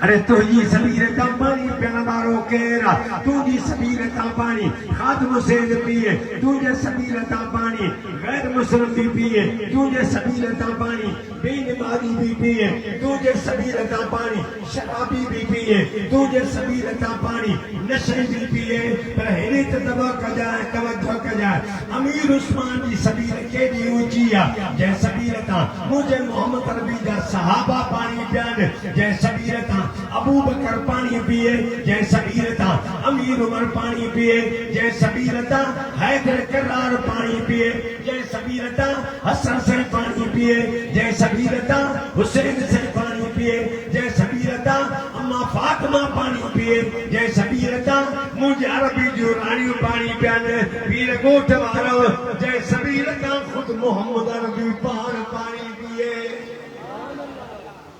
Speaker 2: अरे तू जी सबीर ता पानी पिया बारो केरा तू जी सबीर ता पानी खादम से पिए तू जे सबीर ता पानी गैर मुस्लिम भी पिए तू जे सबीर ता पानी बेनमाजी भी पिए तू जे सबीर ता पानी शराबी भी पिए तू जे सबीर ता पानी नशे भी पिए पर हेरे तवज्जो कजा अमीर उस्मान जी सबीर केडी ऊंची आ जे सबीर ता मुझे मोहम्मद रबी जा सहाबा पानी पियान जै सबीर ता अबू बकर पानी पिए जै सबीर ता अमीर उमर पानी पिए जै सबीर ता हैदर करार पानी पिए जै सबीर ता हसन से पानी पिए जै सबीर ता हुसैन से पानी पिए जै सबीर ता अम्मा फातिमा पानी पिए जय सबीर का मुझे अरबी जो रानी पानी पियाने पीर गोठ मारो जय सबीर का खुद मोहम्मद अरबी पानी पिए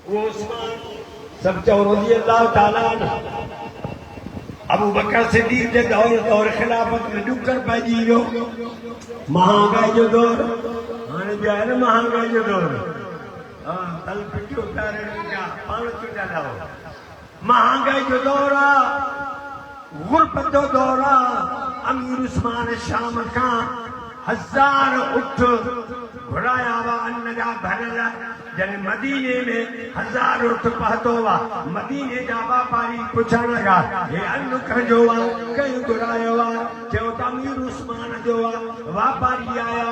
Speaker 2: वो उस्मान सब रज़ी अल्लाह ताला अबू बकर सिद्दीक के दौर खिलाफत में डुकर पइजी वियो महांगाई जो दौर हाणे बि आहे न महांगाई जो दौर हाँ तल पिटियो प्यारे क्या पाण चुटा लाओ महंगाई जो दौर आहे गुरबत जो दौर आहे अमीर उस्मान शाम का 1000 उठ घुराया हुआ अन्न जा भरल जन मदीने में 1000 उठ पहुतो हुआ मदीने जा वापारी पुछण लगा हे अन्न कंजो आहे कहीं घुरायो आहे चयो त अमीर उस्मान जो आहे वापारी आया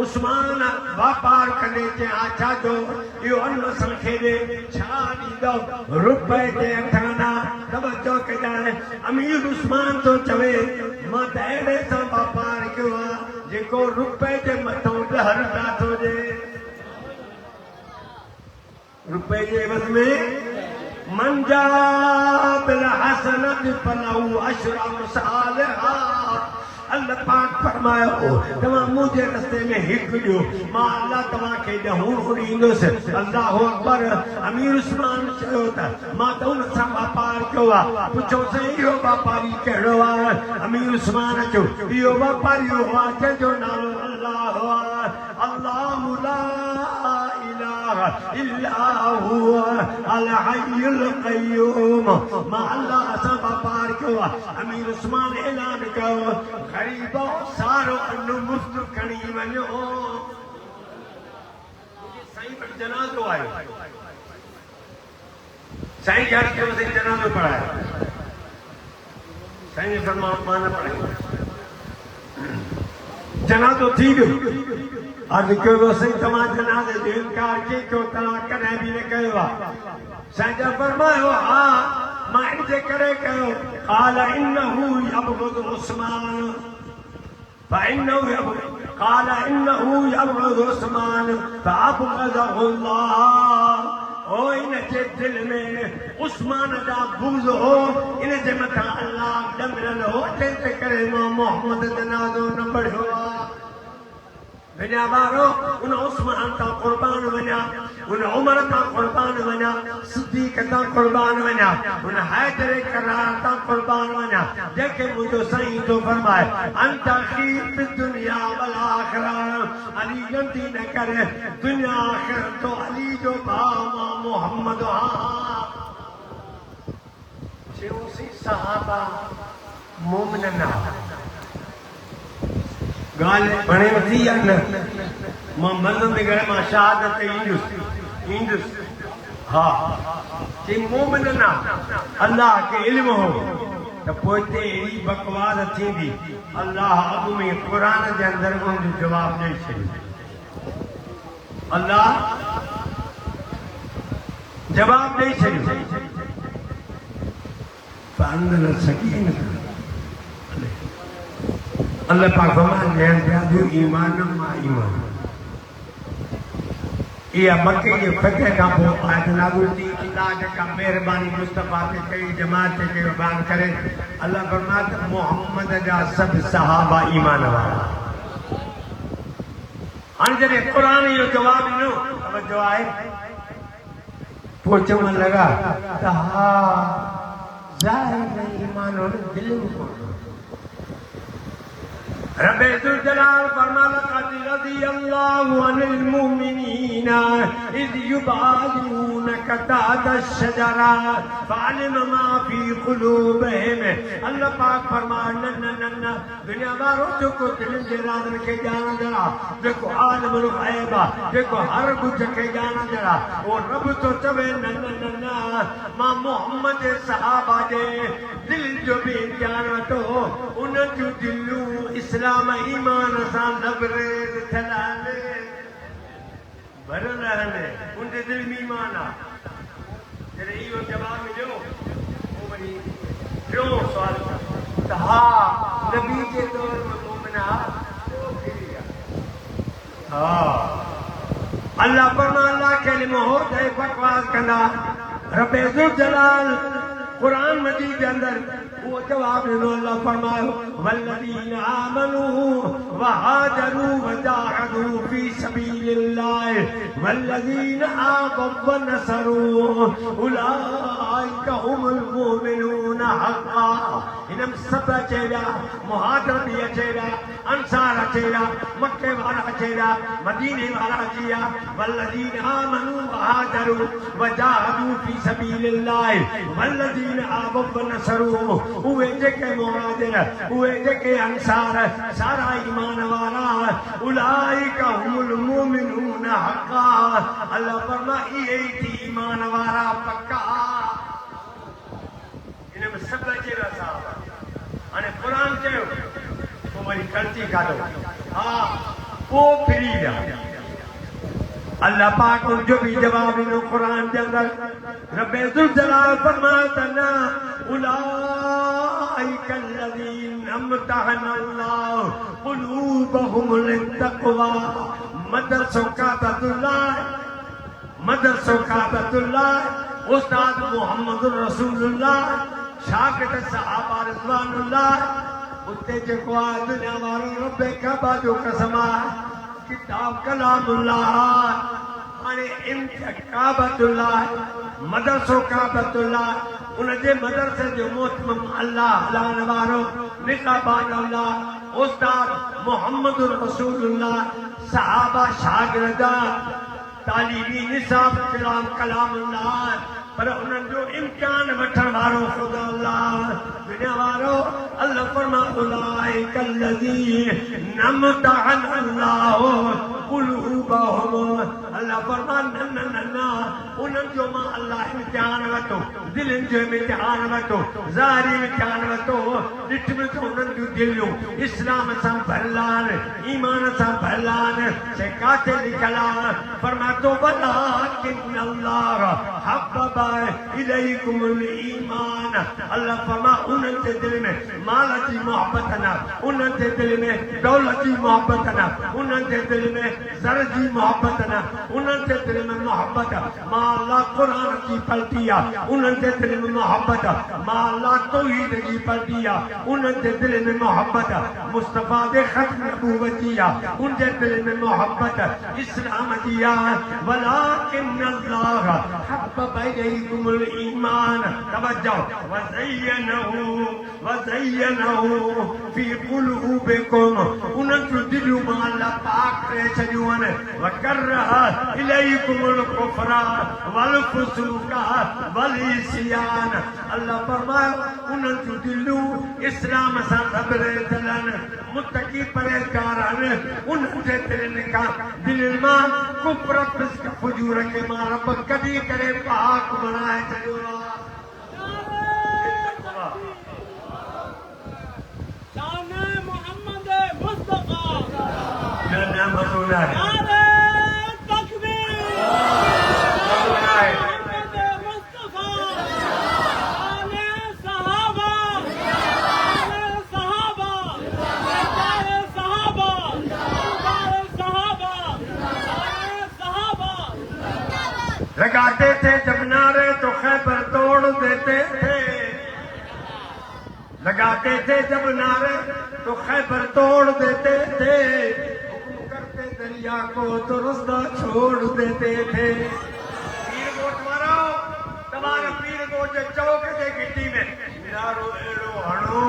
Speaker 2: उस्मान वापार कंदे चया छा जो इहो अन्न असांखे ॾे छा ॾींदो रुपए ते अठाना तवजो कजाए अमीर उस्मान तो चवे मां त अहिड़े सां वापार कयो आहे जेको रुपए जे मथां 10 रुपया थो ॾे रुपए जे एवज़ में मन जा बिल हसनत फलहु अशरा अमसालहा अल्लाह पाक फरमायो तव्हां मुंहिंजे रस्ते में हिकु ॾियो मां अल्लाह तव्हांखे 10 ॾींदुसि अल्लाह अकबर अमीर उस्मान चयो त मां त हुन सां वापार कयो आहे पुछो साईं इहो वापारी कहिड़ो आहे अमीर उस्मान चयो इहो वापारी आहे जंहिंजो नालो अल्लाह आहे अल्लाहु ला इलाहा इल्ला हुवा अल हय्युल क़य्यूम मां अल्लाह सां वापार कयो आहे अमीर उस्मान ऐलान कयो गरीबो सारो अन्न मुफ्त खणी वञो साईं पर जनाज़ो आयो साईं क्या कयो से जनाज़ो पढ़ाया साईं ने फरमाया मां न पढ़ाई जनाज़ो थी वियो अर्ज़ कयो साईं तव्हां जनाज़े जो इनकार कयो तव्हां कॾहिं बि न कयो आहे साईं जा फरमायो हा मां इनजे करे कयो क़ाल इन्नहु यबग़ुदु उस्मान قال إنه يبغض عثمان فأبغضه الله او इन जे दिल में उस्मान जा बुग़्ज़ हो इन जे मथां अल्लाह ॾमरल हो तंहिंजे करे मां मोहम्मद जनाज़ो न पढ़ियो आहे वञा ॿारो उन उस्मान तां क़ुर्बान वञा उन उमर तां क़ुर्बान वञा सिद्दीक़ तां क़ुर्बान वञा उन हैदर करार तां क़ुर्बान वञा जंहिंखे मुंहिंजो साईं थो फरमाए अंत खीर फी दुनिया वल आखिरा अली गलती न करे दुनिया आखिरत तो अली जो भाउ मां मोहम्मद आहियां चयोसीं सहाबा मोमिन गाल बणे वधी या न मां मज़ंदे गए मां शहादत ईंदुसि हा चई मोमिन ना अल्लाह के इल्म हो त पोइ ते अहिड़ी बकवास थींदी अल्लाह अॻु में क़ुरान जे अंदरि उनजो जवाब ॾेई छॾियो अल्लाह जवाब ॾेई छॾियो अंदरि सकीन अल्लाह पाक फरमाए ईमान मां ईमान इहा मके जे फतह खां पोइ आयत नाज़िल थी अल्लाह जेका महिरबानी मुस्तफ़ा ते कई जमात ते कयो बयान करे अल्लाह फरमाए त मोहम्मद जा सभु सहाबा ईमान वारा हाणे जॾहिं क़ुरान इहो जवाबु ॾिनो तवजो आहे पोइ चवण लॻा त हा ज़ाहिर में ईमान हुन दिलि में कोन्हे रब इज़्ज़त जलाल फरमाया लक़द रज़ियल्लाहु अनिल मुमिनीना इज़ युबायिऊनका तहता अश-शजरा फ़अलिमा मा फ़ी क़ुलूबिहिम अल्लाह पाक फरमाए न दुनिया वारो जेको दिलनि जे राज़नि खे ॼाणंदड़ आहे जेको आलिमुल ग़ैब आहे जेको हर कुझु खे ॼाणंदड़ आहे उहो रब थो चवे न मां मोहम्मद जे सहाबा जे दिलि जो बि ॼाणां थो उन जूं दिलूं इस्लाम ईमान सां लबरेज़ थियल आहिनि भरियल आहिनि उनजे दिलि में ईमान आहे जॾहिं इहो जवाबु मिलियो पोइ वरी टियों सुवालु त हा नबी जे दौर में मोमिन हा अल्लाह फरमाए अल्लाह के इल्म हो त बकवास कंदा रब इज़्ज़त जलाल कुरान मजीद के अंदर वो जवाब ॾिनो अल्लाह फरमायो वल्लज़ीन आमनू वहाजरू वजाहदू फी सबीलिल्लाह वल्लज़ीन आवव वनसरू उलाइका हुमुल मुमिनून हक़्क़ा। इनम सब अचेरा मुहाजिर भी अचेरा अंसार अचेरा मक्के वाला अचेरा मदीने वाला अचिया वल्लज़ीन आमनू वहाजरू वजाहदू फी सबीलिल्लाह वल्लज़ीन आवव वनसरू उहे जेके मुहाजिर उहे जेके अंसार सारा ईमान वाला उलाइका हुमुल मुमिनून हक़्क़ा। अल्लाह फरमाए ये थी ईमान वाला पक्का। इनमें सब अचेरा साहब अने कुरान चयो तो वरी गलती काढो हां वो फ्री जा अल्लाह पाक उनजो भी जवाब ॾिनो कुरान के अंदर रब्बे ज़ुल जलाल फरमाता ना उलाइका अल्लज़ीना अम्तहना अल्लाह क़ुलूबहुम लित्तक़वा मदरसो काबतुल्लाह उस्ताद मोहम्मद रसूलुल्लाह शागिर्द सहाबा रिज़वानुल्लाह उते जेको आहे दुनिया वारो रब्बे काबा जो कसम आहे किताब कलामुल्लाह अने इनका काबतुल्लाह मदरसो काबतुल्लाह उनजे मदरसे जो मोहतमम अल्लाह हलान वारो निकाबान अल्लाह उस्ताद मोहम्मद रसूलुल्लाह सहाबा शागिर्द तालीमी निसाब कलाम कलामुल्लाह पर उन्हनि जो इम्तिहान वठण वारो ख़ुदा अल्लाह दुनिया वारो अल्लाह फरमा उलाइका अल्लज़ीना अम्तहना अल्लाह क़ुलूबहुम अल्लाह फरमा न उन्हनि जो मां अल्लाह इम्तिहान वठो दिलनि जो इम्तिहान वठो ज़ाहिरी इम्तिहान वठो ॾिठ में तो उन्हनि जूं दिलियूं इस्लाम सां भरियल आहिनि ईमान सां भरियल आहिनि से काथे लिखियल आहे फरमातो वलाकिन अल्लाह हब्बबा इलैकुमुल ईमान अल्लाह फरमा उन्हनि जे दिल में माल जी मोहब्बत न उन्हनि जे दिल में दौलत जी मोहब्बत न उन्हनि जे दिल में ज़र जी मोहब्बत न उन्हनि जे दिल में मोहब्बत मां अल्लाह कुरान की पलटी आहे उन्हनि जे दिल में मोहब्बत मां अल्लाह तौहीद जी पलटी आहे उन्हनि जे दिल में मोहब्बत मुस्तफा जे ख़त्म नबूवत जी आहे उन जे दिल में मोहब्बत इस्लाम जी आहे वलाकिन अल्लाह हब्बबा इलैकुमुल ईमान तवज्जो वज़य्यनहु फी क़ुलूबिकुम उन्हनि जूं दिलियूं मां अल्लाह पाक करे छॾियूं आहिनि वकरह इलैकुमुल कुफ़्र वल फ़ुसूक़ वल इस्यान अल्लाह फरमायो उन्हनि जूं दिलियूं इस्लाम सां सबरे चलनि मुत्तकी परहेज़गार आहिनि उन्हनि जे दिलनि मां कुफ़्र फिस्क फुजूर खे मां रब कढी करे पाक बणाए छॾियो आहे। लगाते थे जब नारे तो खैबर तोड़ देते थे लगाते थे जब नारे तो खैबर तोड़ देते थे हुक्म करते दरिया को तो रास्ता छोड़ देते थे। पीर गोट मारो तमारा पीर गोट चौक के गिट्टी में मिरारो एड़ो हणो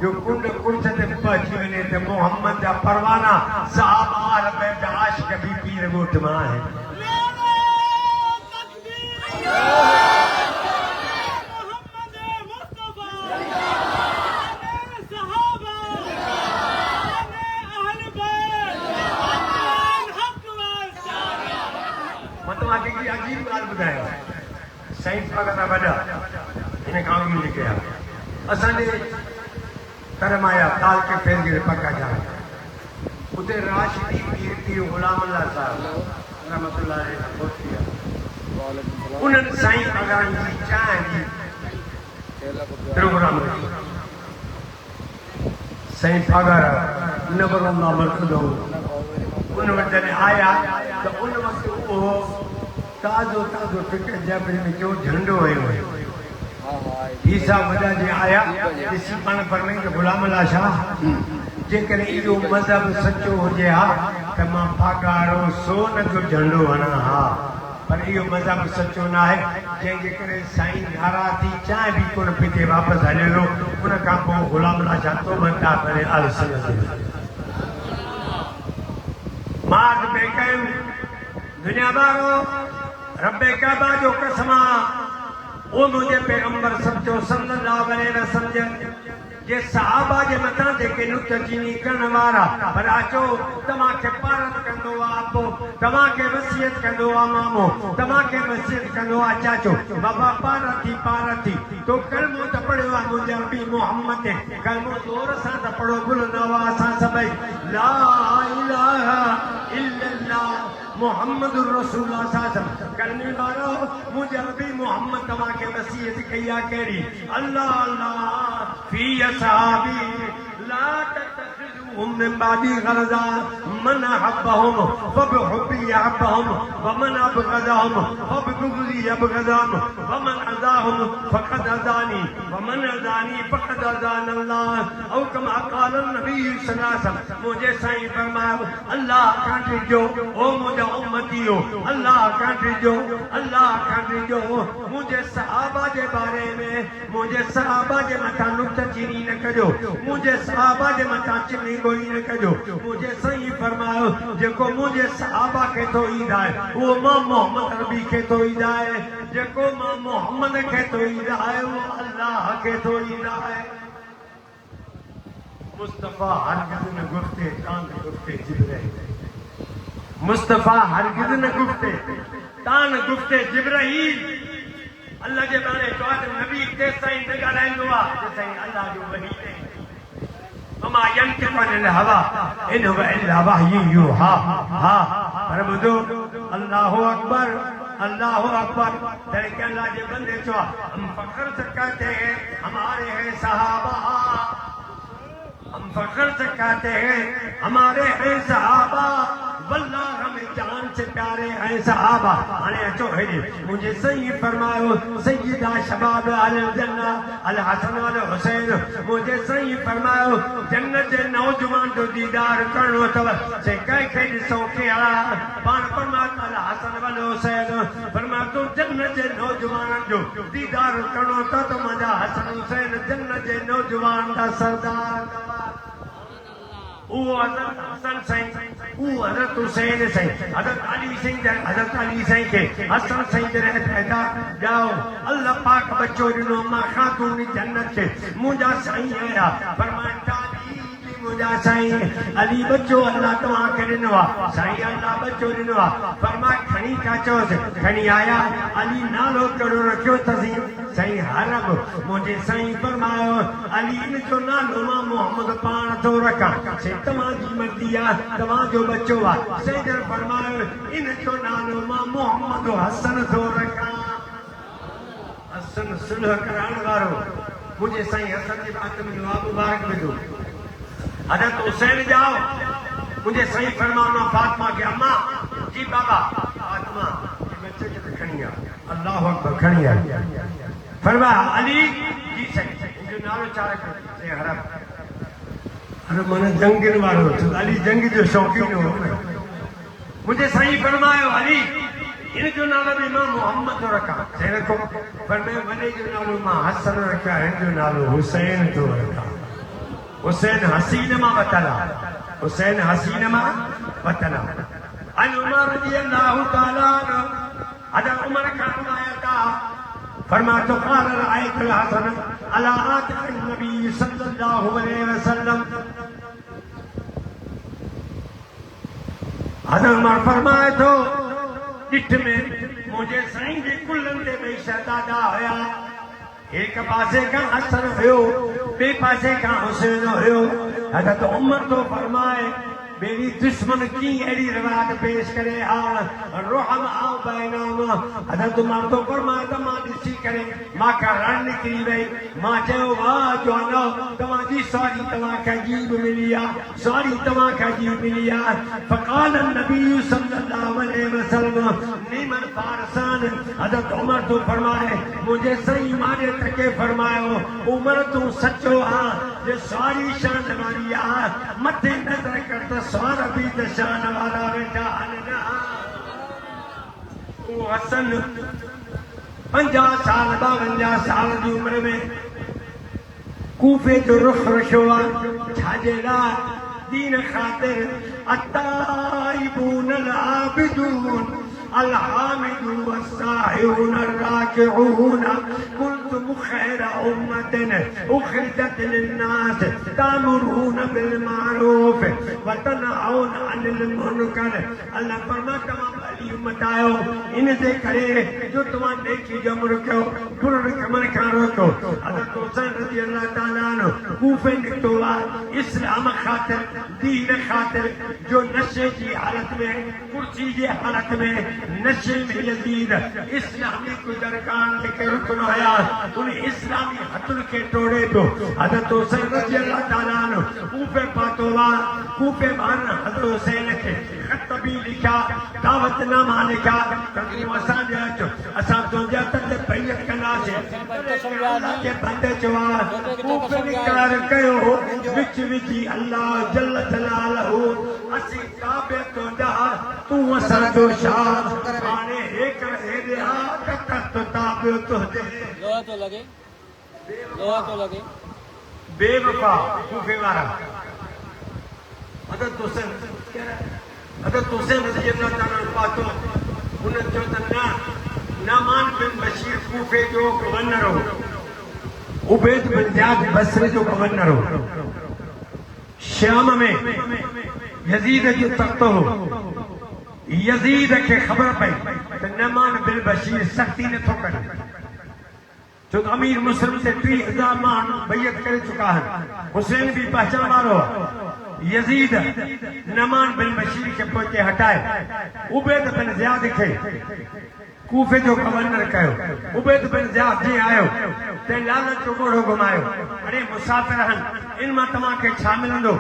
Speaker 2: जो कुंड कुर्छ ते पहुंची वने ते मोहम्मद जा परवाना साहब आल बैत आशिक भी पीर गोट में है। अजीब ॻाल्हि ॿुधायो साइंस वग़ैरह वॾा हिन खां अॻु लिखिया असांजे तरम आया ताल के फेर पक्का जा उते राशिदी पीर पीर गुलाम अल्लाह साहब रहमतुल्लाह अलैहि बहुत किया उन्हनि साईं भॻवान जी चाह जी प्रोग्राम साईं पगार नबरुल्लाह मरकज़ो उन वक़्त आया तो उन वक़्त वो ताज़ो ताज़ो फिक्र जबरी में जो झंडो हुयो ईसा वॾा जी आया ॾिसी पाण परमें के गुलाम अल्लाह शाह जेकॾहिं इहो मज़हब सचो हुजे हा त मां पागारो सोन जो झंडो हणा हा पर इहो मज़हब सचो न आहे जंहिंजे करे साईं नाराज़ थी चांहि बि कोन पीते वापसि हले थो उन खां पोइ गुलाम अल्लाह शाह तौबा करे मार्ग पे कयूं दुनिया वारो रब्बे काबा जो कसम वो मुझे पैगंबर समझो सल्लल्लाहु अलैहि वसल्लम जे सहाबा जे मथां जेके नुक्तचीनी करण वारा पर अचो तव्हांखे पारत कंदो आहे आपो तव्हांखे वसियत कंदो आहे मामो तव्हांखे वसियत कंदो आहे चाचो बाबा पारथी तो कलमो त पढ़ियो आहे मुंहिंजे नबी मोहम्मद कलमो जोर सां त पढ़ो गुल नवा असां सभई ला इलाहा इल्लल्लाह मोहम्मद रसूलुल्लाह सल्लल्लाहु कलमे वारो मुंहिंजे नबी मोहम्मद तव्हांखे वसियत कई आहे कहिड़ी अल्लाह अल्लाह फी असहाबी ला ततखिज़ूहुम मिन बादी गरज़ा मन अहब्बहुम फबिहुब्बी अहब्बहुम वमन अबग़ज़हुम फबिबुग़ज़ी अबग़ज़हुम वमन अज़ाहुम फ़क़द अज़ानी वमन अज़ानी फ़क़द अज़ानी अल्लाह औ कमा क़ाल नबी सल्लल्लाहु अलैहि वसल्लम मुझे साईं फरमायो अल्लाह खां ॾिजो ओ मुंहिंजा उम्मतियो अल्लाह खां ॾिजो मुंहिंजे सहाबा जे बारे में मुंहिंजे सहाबा जे मथां नुक्तचीनी न कजो मुंहिंजे सहाबा जे मथां चिनी गोई न कजो मुंहिंजे साईं फरमायो जेको मुंहिंजे सहाबा खे थो ईंदा आहे उहो मां मोहम्मद नबी खे थो ईंदा आहे जेको मां मोहम्मद खे थो ईंदा आहे उहो अल्लाह खे थो ईंदा आहे मुस्तफ़ा हरगिज़ न गुफ़्ते तान गुफ़्ते जिब्राइल मुस्तफ़ा हरगिज़ न गुफ़्ते तान गुफ़्ते जिब्राइल अल्लाह जे बारे चवाद नबी के साईं न ॻाल्हाईंदो आहे साईं अल्लाह जो वही वमा यंतिक़ु अनिल हवा इन हुव इल्ला वहयु यूहा हा पर ॿुधो अल्लाहु अकबर तरीके अल्लाह जे बंदे चवा हम फख्र से कहते हैं हमारे हैं सहाबा हम फख्र से कहते हैं हमारे हैं सहाबा वल्लाह हमें जान से प्यारे हैं सहाबा हाणे अचो हेॾे मुंहिंजे साईं फरमायो सय्यदा शबाब अल जन्ना अल हसन अल हुसैन मुंहिंजे साईं फरमायो जन्नत जे नौजवान जो दीदार करणो अथव से कंहिंखे ॾिसो कहिड़ा पाण परमात्मा अल हसन अल हुसैन फरमायो तूं जन्नत जे नौजवाननि जो दीदार करणो अथव त मुंहिंजा हसन हुसैन जन्नत जे नौजवान जा सरदार वो हज़रत हसन साईं वो हज़रत हुसैन साईं हज़रत अली साईं के हसन साईं जॾहिं पैदा ॼाओ अल्लाह पाक बच्चो ॾिनो मां ख़ातून जन्नत खे मुंहिंजा साईं आया फरमाइनि मुंहिंजा साईं अली बच्चो अल्लाह तव्हांखे ॾिनो आहे साईं अल्लाह बच्चो ॾिनो आहे फरमाए खणी का चयोसि खणी आया अली नालो कहिड़ो रखियो अथसि साईं हरब मुंहिंजे साईं फरमायो अली इन जो नालो मां मोहम्मद पाण थो रखां से तव्हांजी मर्ज़ी आहे तव्हांजो बच्चो आहे साईं जन फरमायो इन जो नालो मां मोहम्मद हसन थो रखां हसन सुलह कराइण वारो मुंहिंजे साईं हसन जे बात में जवाब मुबारक विधो हज़रत हुसैन जाओ मुझे सही फरमाना फातिमा के अम्मा जी बाबा फातिमा बच्चे के खणी आ अल्लाह अकबर खणी आ फरमाया अली जी सही जो नालो चार से हरब अरे माने जंगिन वारो अली जंग जो शौकीन हो मुझे सही फरमायो अली इन जो नालो भी मां मोहम्मद तो रखा से रखो पर मैं वने जो नालो मां हसन रखा है जो नालो हुसैन तो रखा हुसैन हसीन मां वतला अन उमर रज़ी अल्लाह ताला अदा उमर का फरमाया था फरमातो क़ाल रअयतुल हसन अला आतिक़ नबी सल्लल्लाहु अलैहि वसल्लम अदा उमर फरमाए तो ॾिठ में मुझे साईं जे कुल्हनि ते ॿई शहज़ादा हुया एक पासे का हसन हुयो ॿिए पासे का हुसैन हुयो हज़रत उमर तो फरमाए मेरी दुश्मन की एड़ी रवायत पेश करे रोहम आओ बैनाम हज़रत उमर तो फरमाया त मां ॾिसी करे मां का रण निकिरी वई मां चयो वाह जवानो तव्हांजी सॉरी तव्हांखे अजीब मिली आहे सॉरी तव्हांखे अजीब मिली आहे फ़क़ाल नबी सल्लल्लाहु अलैहि वसल्लम निमन फारसान हज़रत उमर तो फरमाए मुझे सही माने तके फरमायो उमर तू सच्चो आ जे सॉरी शान वाली आ मथे नजर कर त सवार भी त शान वाला वेठा आनना वो हसन 50 साल 52 साल की उम्र में कूफे जो रुख रखियो आहे छाजे लाइ दीन ख़ातिर अत्ताइबून आबिदून الحامدون والساهرون الراكعون كنتم خير أمة أخرجت للناس تأمرون بالمعروف وتنهون عن المنكر الله فرماتا वाली उम्मत आयो इन जे करे जो तव्हां नेकी जो अमर कयो बुरे कमनि खां रोको हज़रत हुसैन रज़ी अल्लाह ताला अन्हु कूफे निकितो आहे इस्लाम ख़ातिर दीन ख़ातिर जो नशे जी हालत में कुर्सी जी हालत में नशे में यजीद इस्लामी गुजरगान के रुकन हुया उन इस्लामी हथुन के तोड़े तो हज़रत हुसैन रज़ी अल्लाह ताला अन्हु कूफे पातो आहे कूफे बान हज़रत हुसैन के खत भी लिखा दावतनामा लिखा तकरीब असां जो असां तुंहिंजा तत बैत कंदासीं के बंदे जवान कूफे निकार कयो विच विची अल्लाह जल जलालहू असीं काबे तो ॾाह तूं असां जो शाह हाणे हे कर हे ॾिया तत ताबियो तुंहिंजे
Speaker 3: लोहा तो लगे
Speaker 2: बेवफा कूफे वारा हज़रत हुसैन रज़ी अल्लाह ताला पातो उन जो त नमान बिन बशीर कूफे जो गवर्नर हो उबैद बिन ज़ियाद बसरे जो गवर्नर हो शाम में यजीद जो तख्त हो यजीद के खबर पई त नमान बिन बशीर सख्ती नथो करे जो अमीर मुस्लिम से 3000 मान बैयत करे चुका है हुसैन भी पहचान वालो यजीद नमान बिन बशीर के पोते हटाए उबैद बिन ज़ियाद के कूफे जो गवर्नर कयो उबैद बिन ज़ियाद जी आयो ते लालच जो घोड़ो घुमायो अरे मुसाफिर हन इन में तमा के छा मिलंदो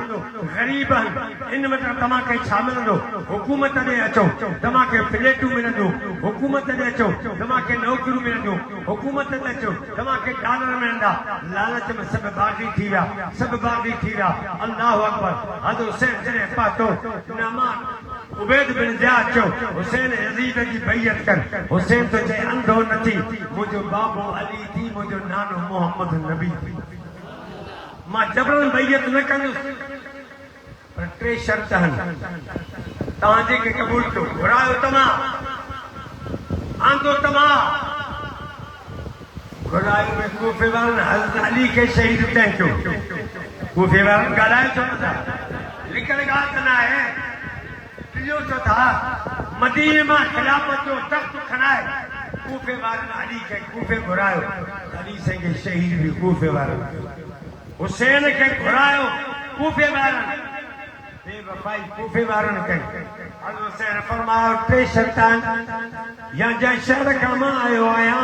Speaker 2: गरीब हन इन में तमा के छा मिलंदो हुकूमत दे अचो तमा के प्लेटू मिलंदो हुकूमत दे अचो तमा के नौकरू मिलंदो हुकूमत दे अचो तमा के डॉलर मिलंदा लालच में सब बागी थी विया अल्लाह अकबर हज़रत हुसैन जने पातो नमान उबैद बिन ज़ियाद चो हुसैन यजीद की बैयत कर हुसैन तो चे अंधो नथी मुझो बाबो अली थी मुझो नानो मोहम्मद नबी थी मां जबरन बैयत न कंदुसि पर 3 शर्त हन तव्हां जेके क़बूल कयो घुरायो तमा आंदो तमा घुरायो में कूफे वारनि हज़रत अली के शहीद तंहिं कयो कूफे वारनि ॻाल्हाए छो नथा लिखल ॻाल्हि त न आहे टियों चो था मदीने में खिलाफत जो तख्त खणाए कूफे वारनि अली के कूफे घुरायो अली से के शहीद भी कूफे वारनि हुसैन के घुरायो कूफे वारनि बेवफाई कूफे वारनि के हज़रत हुसैन फरमायो 3 शर्तान या जंहिं शहर खां मां आयो आहियां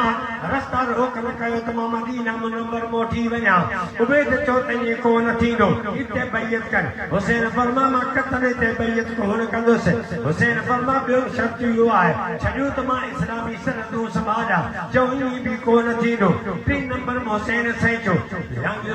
Speaker 2: रस्ता रोक न कयो त मां मदीना मुनव्वर मोटी वञा उबैद चओ त ईअं को न थींदो हिते बैयत कर हुसैन फरमा मां कतरे ते बैयत कोन कंदुसि हुसैन फरमा ॿियो शर्त इहो आहे छॾियो त मां इस्लामी सरहदूं संभालिया चओ ईअं बि कोन थींदो 3 नंबर में हुसैन साईं चओ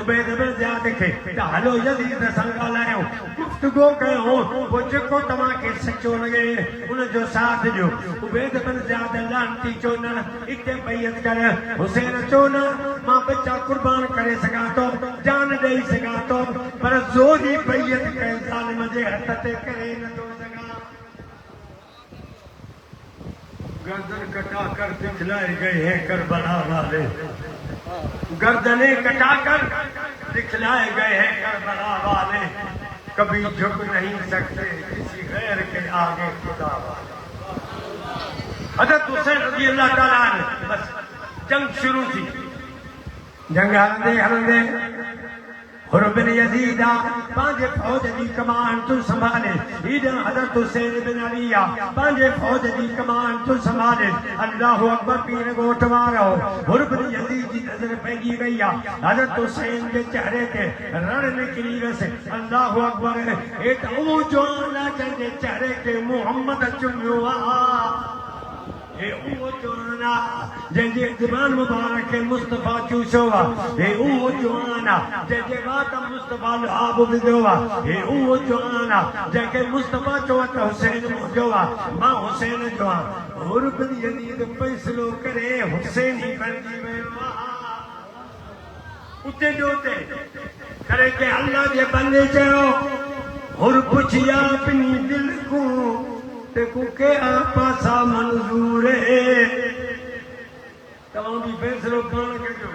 Speaker 2: उबैद बिन ज़ियाद खे त हलो यज़ीद सां ॻाल्हायूं गुफ़्तगू कयो पोइ जेको तव्हांखे सचो लॻे उनजो साथ ॾियो उबैद बिन ज़ियाद लानती चो न हिते बैयत कर हुसैन चो न मां बच्चा कुर्बान करे सघां थो जान ॾेई सघां थो पर ज़ोरी बैयत कंहिं ज़ालिम जे हथ ते करे नथो सघां गर्दन कटा कर दिखलाए गए हैं करबला वाले गर्दने कटा कर दिखलाए गए हैं करबला वाले कभी झुक नहीं सकते किसी गैर के आगे खुदा वाले हज़रत हुसैन रज़ी अल्लाह ताला अन्हु बस जंग शुरू थी जंग हलंदे हुरबिन यजीदा पांजे फौज दी कमान तू संभाले ईदा हजरत हुसैन बिन अलिया पांजे फौज दी कमान तू संभाले अल्लाहु अकबर पीर गोठ वारो हुरबिन यजीद जी नजर पैगी गई हजरत हुसैन के चेहरे ते रण निकली वसे अल्लाहु अकबर ए तो जवान जंहिंजे चेहरे के मोहम्मद चुमियो ए ओ जवाना जंहिंजे ज़बान मुबारक खे मुस्तफ़ा चूसियो ए ओ जवाना जंहिंजे वात मुस्तफ़ा लहाब विधो ए ओ जवाना जंहिंखे मुस्तफ़ा चयो त हुसैन मुंहिंजो मां हुसैन जो हुरबिन यजीद फ़ैसिलो करे हुसैन ई बणिजी वियो उते जो उते करे के अल्लाह जे बंदे चयो हुर पुछिया अपनी दिल को तेको के पासा मंजूर है तमाम भी फैसलो करण कजो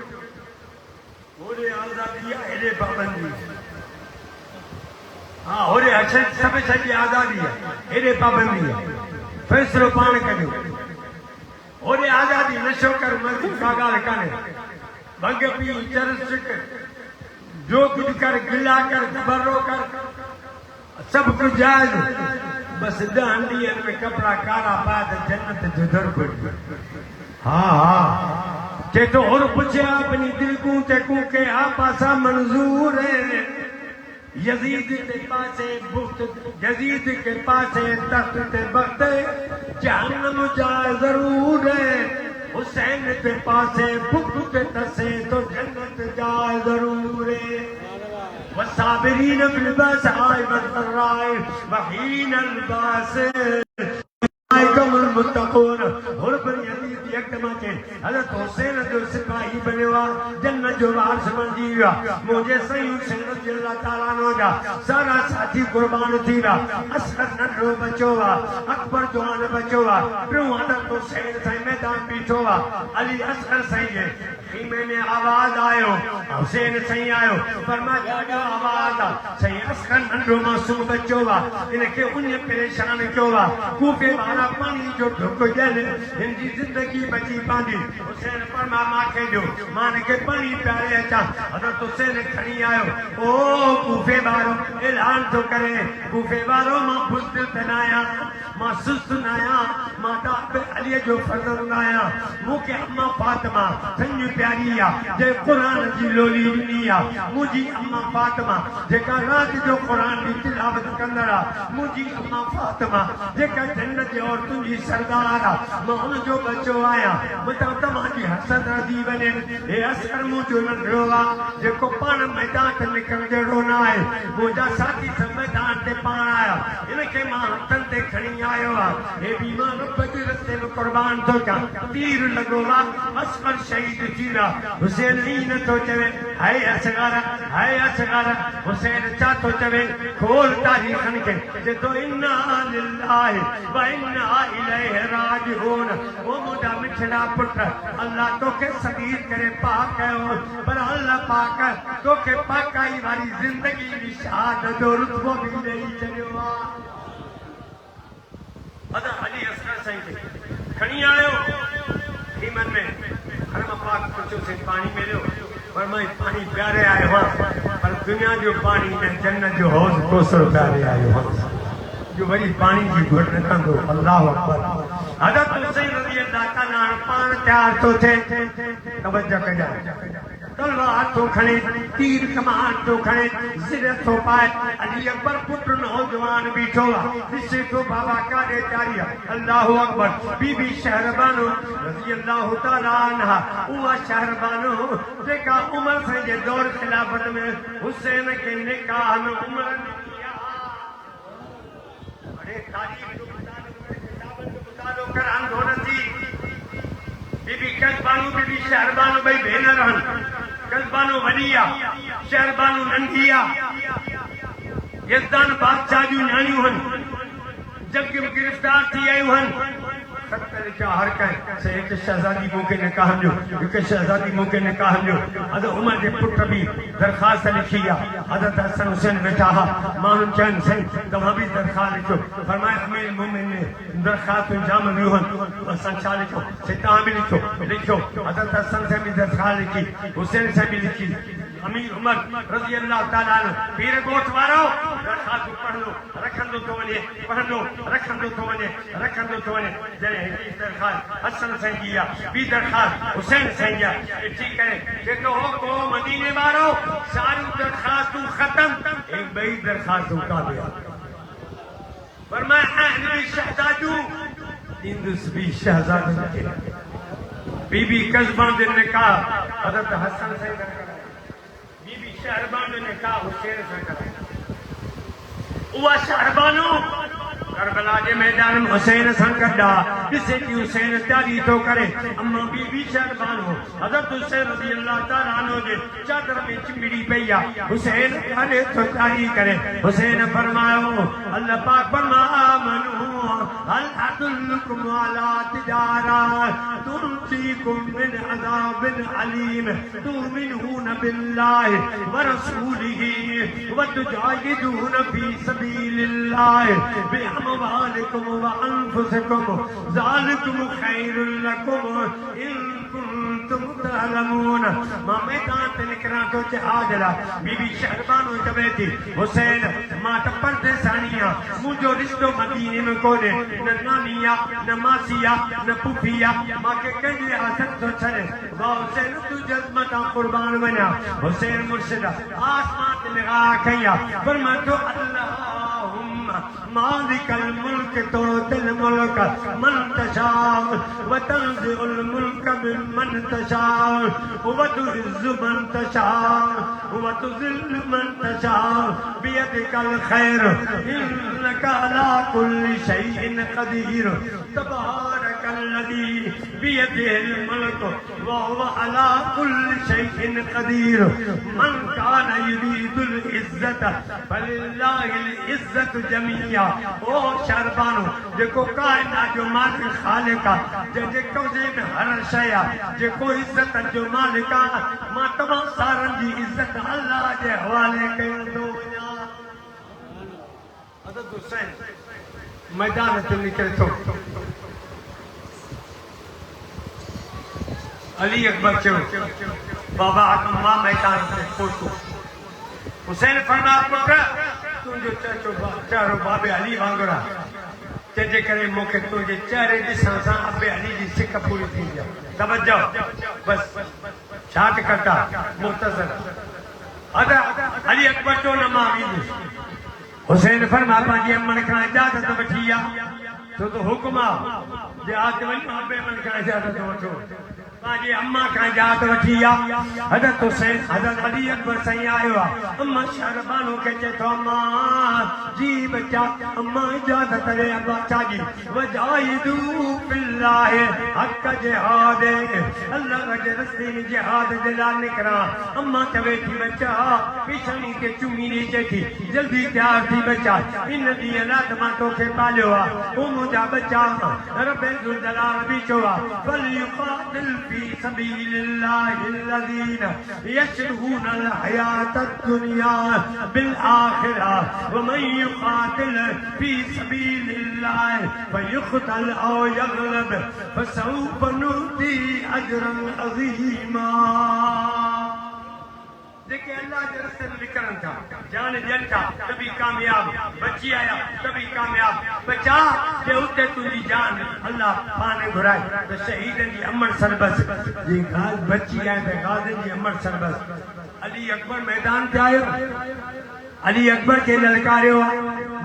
Speaker 2: होरे आजादी है हेरे पाबंदी हाँ होरे अच्छे सब सही आजादी है हेरे पाबंदी है फैसलो पाण कजो होरे आजादी नशो कर मर्जी का गाल काने भंग पी चरस जो कुछ कर गिला कर बर्रो कर सब कुछ जायज बस दांडियन में कपड़ा काला पाद जन्नत जो दर पड़ हाँ हाँ ते तो और पूछे अपनी दिल को ते को के पासा मंजूर है यजीद के पासे बुख्त यजीद के पासे तख्त ते वक्त जहन्नम जा जरूर है हुसैन के पासे बुख्त तसे तो जन्नत जा जरूर है वसाबिरीन बिलबसाए वसराए वहीन अलबास कमल मुत्तक़ून हुरबिन यजीद यकदम के हज़रत हुसैन जो सिपाही बनियो जन्नत जो वारिस बणिजी वियो मुंहिंजे सही हुसैन रज़ी अल्लाह ताला अन्हु जा सारा साथी कुर्बान थी विया असगर नंढो बचो अकबर जवान बचो टियों हज़रत हुसैन साईं मैदान बीठो अली असगर साईं खीमे में आवाज आयो हुसैन साईं आयो फरमाया ॾाढो आवाज साईं असगर नंढो मासूम बचो इनके उन परेशान कयो कूफे वारा पानी जो ढुक ॾियनि हिन जी ज़िंदगी बची पांदी हुसैन फरमा मांखे ॾियो मां हिनखे पाणी पियारे अचां हज़रत हुसैन खणी आयो ओ कूफे वारो ऐलान थो करे कूफे वारो मां बुज़दिल त न आहियां मां सुस्त न आहियां मां त अलीअ जो फज़ल न आहियां मूंखे अम्मा फातिमा संग प्यारी आहे जे क़ुर जी लोली ॾिनी आहे मुंहिंजी अम्मा फातिमा जेका राति जो क़ुर जी तिलावत कंदड़ आहे मुंहिंजी अम्मा फातिमा जेका जन्नत जे औरतुनि जी सरदार आहे मां हुनजो बचो आहियां मतिलबु तव्हांजी हसद रधी वञे हे असर मुंहिंजो नंढड़ो आहे जेको पाण मैदान ते निकिरंदड़ो न आहे मुंहिंजा साथी सभु मैदान ते पाण आया हिनखे मां हथनि ते खणी आयो आहे हे बि मां रब जे रस्ते में क़ुर्बान थो कयां तीर लॻो आहे असगर शहीद थी विया हुसैन ई नथो चवे हाय असगर हुसैन छा थो चवे खोल तारीख़नि खे चए थो इन्ना लिल्लाहि व इन्ना इलैहि राजिऊन ओ मुंहिंजा मिठड़ा पुट अल्लाह तोखे सगीर करे पाक कयो पर अल्लाह पाक तोखे पाकाई वारी ज़िंदगी जी शहादत जो रुतबो बि ॾेई छॾियो आहे अली असगर साईं खे खणी आयो हीमन में हरम पाक पुछो से पानी मिलियो पर मैं पानी प्यारे आयो हाँ पर दुनिया जो पानी ने जन्नत जो हौज कोसर प्यारे आयो हाँ जो वरी पानी की घुट न कंदो अल्लाह अकबर हज़रत हुसैन रज़ी अल्लाह ताला पाण तैयार तो थे तवज्जो कजा तलवार तो खणे तीर कमान तो खणे सिर तो पाए अली अकबर पुट नौजवान बीठो ॾिसे तो बाबा काॾे चारिया अल्लाह अकबर बीबी शहरबानो रज़ी अल्लाह ताला अन्हा उहा शहरबानो जेका उमर साईं जे दौर खिलाफत में हुसैन के निकाह में उमर अरे तारीख़ जो मुतालो कर आंदोलन थी बीबी कसबानो बीबी शहरबानो भई भेनर हन कसबानो वॾी आहे शहरबानो नंढी आहे यज़दान बादशाह जूं न्याणियूं आहिनि जंग में गिरफ़्तार थी आयूं आहिनि सत्तर जा हर कंहिं से हिकु शहज़ादी मूंखे निकाह ॾियो हिकु शहज़ादी मूंखे निकाह ॾियो हज़रत उमर जे पुट बि दरख़्वास्त लिखी आहे हज़रत हसन हुसैन वेठा हा माण्हुनि चयनि साईं तव्हां बि दरख़्वास्त लिखो फरमाए अमीर मोमिन में दरख़्वास्त जाम वियूं आहिनि असां छा लिखो से तव्हां बि लिखो हज़रत हसन से बि दरख़्वास्त लिखी हुसैन से बि लिखी अमीर उमर रज़ी अल्लाह ताला अन्हु पीर गोठ वारो दरख़्वास्त पढ़ लो रखंदो तो वने पढ़ लो रखंदो तो वने रखंदो तो वने जने हिकड़ी दरख़्वास्त हसन साईं जी आहे ॿी दरख़्वास्त हुसैन साईं जी आहे ठीक है जेको हो को मदीने वारो सारी दरख़्वास्तूं ख़त्म एक ॿई दरख़्वास्तूं काबिया फरमाया अहले शहजादू इंदुस भी शहजादे के बीबी कज़बान दे निकाह हज़रत हसन से कराया बीबी शहरबान दे निकाह हुसैन से कराया उवा शहरबानो करबला के मैदान में हुसैन सन कड्डा जिसे कि हुसैन तैयारी तो करे अम्मा बीबी शहरबानो हज़रत हुसैन रज़ी अल्लाह ताला अन्हु जे चादर में चिंबड़ी पईया हुसैन काने तो तैयारी करे हुसैन फरमायो अल्लाह पाक फरमाया आमनू हल अदुल्लुकुम अला तिजारा तुनजीकुम मिन अज़ाबिन अलीम तुमिनून बिल्लाहि व रसूलिही व तुजाहिदून फी सबीलिल्लाह बिअमवालिकुम व अनफुसिकुम ज़ालिकुम खैरुल लकुम इन कुंतुम तअलमून मां मैदान ते निकरां तो जहाजला बीबी शहरबानो चवे थी हुसैन मां त परदेसानिया मुंहिंजो रिश्तो मदीने में कोने न नानिया न मासिया न पुफिया मां के कंहिंजे हथनि थो छॾे वाह हुसैन तूं जज़्बतां क़ुर्बान वञा हुसैन मुर्शिद आसमान ते निगाह कई आहे पर मां तो अल्लाहुम्मा मालिकल मुल्क तुतिल मुल्क मन तशाअ व तंज़िउल मुल्क मिम्मन तशाअ व तुइज़्ज़ु मन तशाअ व तुज़िल्लु मन तशाअ बियदिकल खैर इन्नका अला कुल्लि शैइन क़दीर तबारकल्लज़ी बियदिहिल मुल्क व हुवा अला कुल्लि शैइन क़दीर मन कान युरीदुल इज़्ज़त फलिल्लाहिल इज़्ज़तु जमीआ ओ शहरबानो जेको कायनात जो मालिक ख़ालिक आहे जेको जे हर शइ आहे जेको इज़्ज़त जो मालिक आहे मां तमामु सारनि जी इज़्ज़त अल्लाह जे हवाले कयो वञा हज़रत हुसैन मैदान ते निकिरे थो अली अकबर चयो बाबा मां मैदान ते पहुतो हुसैन फरमाया पुट तुंहिंजो चेहरो बाबे अली वांगुरु आहे तंहिंजे करे मूंखे तुंहिंजे चेहरे ॾिसण सां अबे अली जी सिक पूरी थींदी आहे तवजो बस छा कटा मुख़्तसर अली अकबर चयो न मां वेंदुसि हुसैन फरमाया पंहिंजी अमन खां इजाज़त वठी आहे छो त हुकुम आहे जिहाद वञो अबे अमन खां इजाज़त वठो पंहिंजी अम्मा खां इजाज़त वठी आहे हज़रत हुसैन हज़रत अली अकबर साईं आयो आहे अम्मा शहरबानो खे चए थो अम्मा जी बचा अम्मा इजाज़त ॾे अब्बा छाजी वजाहिदू बिल्लाहि हक़ जिहाद अल्लाह जे रस्ते में जिहाद जे लाइ निकिरां अम्मा चवे थी बचा पिछड़ी खे चुमी ॾेई चए थी जल्दी तयार थी बचा इन ॾींहं राति मां तोखे पालियो आहे तूं मुंहिंजा बचा रब्बुल जलाल बि चयो आहे फलयुक़ातिल फी सबीलिल्लाहिल्लज़ीन यशरूनल हयातद दुनिया बिल आखिरा व मन युक़ातिल फी सबीलिल्लाह फयुक़तल औ यग़लब फसौफ नुती अजरन अज़ीमा जेके अल्लाह जे रस्ते में निकरन था जान ॾियनि था तभी कामयाब बची आया तभी कामयाब बचा जे उते तुंहिंजी जान अल्लाह पाने घुराए त शहीदनि जी अमर सरबस जी ॻाल्हि बची आहे त गाज़ियुनि जी अमर सरबस अली अकबर मैदान ते आयो अली अकबर खे ललकारियो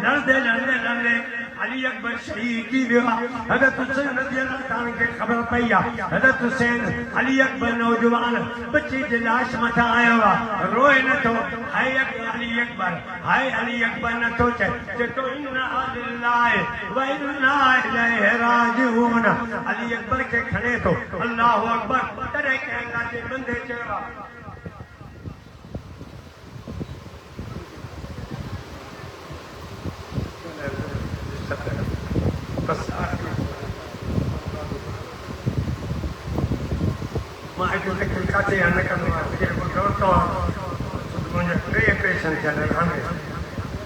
Speaker 2: लड़दे लड़दे लड़दे अली अकबर शहीद थी वियो हज़रत हुसैन रज़ी अल्लाह ताला खे ख़बर पई आहे हज़रत हुसैन अली अकबर नौजवान बच्चे जे लाश मथां आयो आहे रोए नथो हाय अली अकबर नथो चए तो इन्ना लिल्लाहि व इन्ना इलैहि राजिऊन अली अकबर खे खणे थो अल्लाहु अकबर तॾहिं कंहिं अल्लाह जे बंदे चयो आहे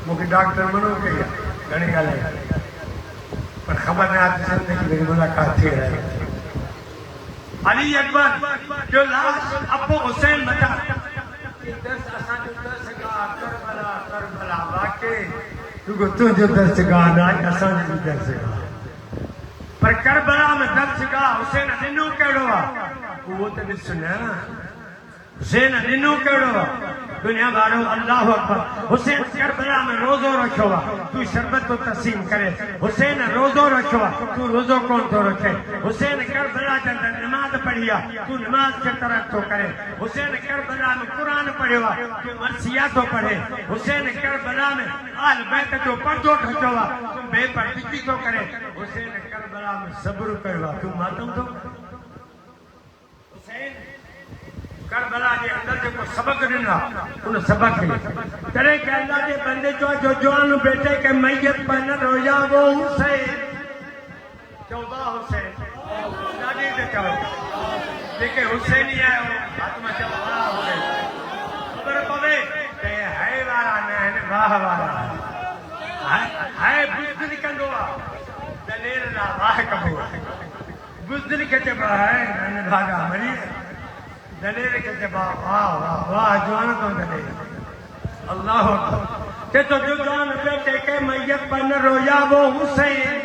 Speaker 2: मूंखे डॉक्टर मनो कई आहे घणी ॻाल्हि पर ख़बर न आहे ज़िंदगी में मुलाक़ात थी रही अली अकबर जो लाश अबू हुसैन मथा वाकई तू तुझो दर्शगाह ना असां जी दर्शगाह पर करबला में दर्शगाह हुसैन दिनो कहिड़ो आहे वो तो ॾिस न हुसैन दिनो कहिड़ो आहे दुनिया वारो अल्लाह अकबर हुसैन करबला में रोज़ो रखियो आहे तू शरबत तो तक़सीम करे हुसैन रोज़ो रखियो आहे तू रोज़ो कोन थो रखे हुसैन करबला जे अंदरि नमाज़ पढ़ी आहे तू नमाज़ खे तरक थो करे हुसैन करबला में क़ुरान पढ़ियो आहे तू मरसिया थो पढ़े हुसैन करबला में आल बैत जो पर्दो ढकियो आहे तू बेपर्दगी थो करे हुसैन करबला में सब्र कयो आहे तू मातम थो हुसैन करबला के अंदर जो सबक ॾिना उन सबक तॾहिं के अल्लाह जे बंदे जो जवान बेटे के मैयत पर न रोया वो हुसैन चौबा हुसैन ॾाढी ते चओ जेके हुसैनी आयो आत्मा चौबा हुसैन ख़बर पवे ते है वारा न आहिनि वाह वारा है बुज़दिल कंदो आहे दलेर ना वाह कबो बुज़दिल के चइबो आहे न भागा मरी दलेर के जवाब वाह वाह वाह जवान तो दलेर अल्लाह ते तो जो जवान बेटे के मैयत पर न रोया वो हुसैन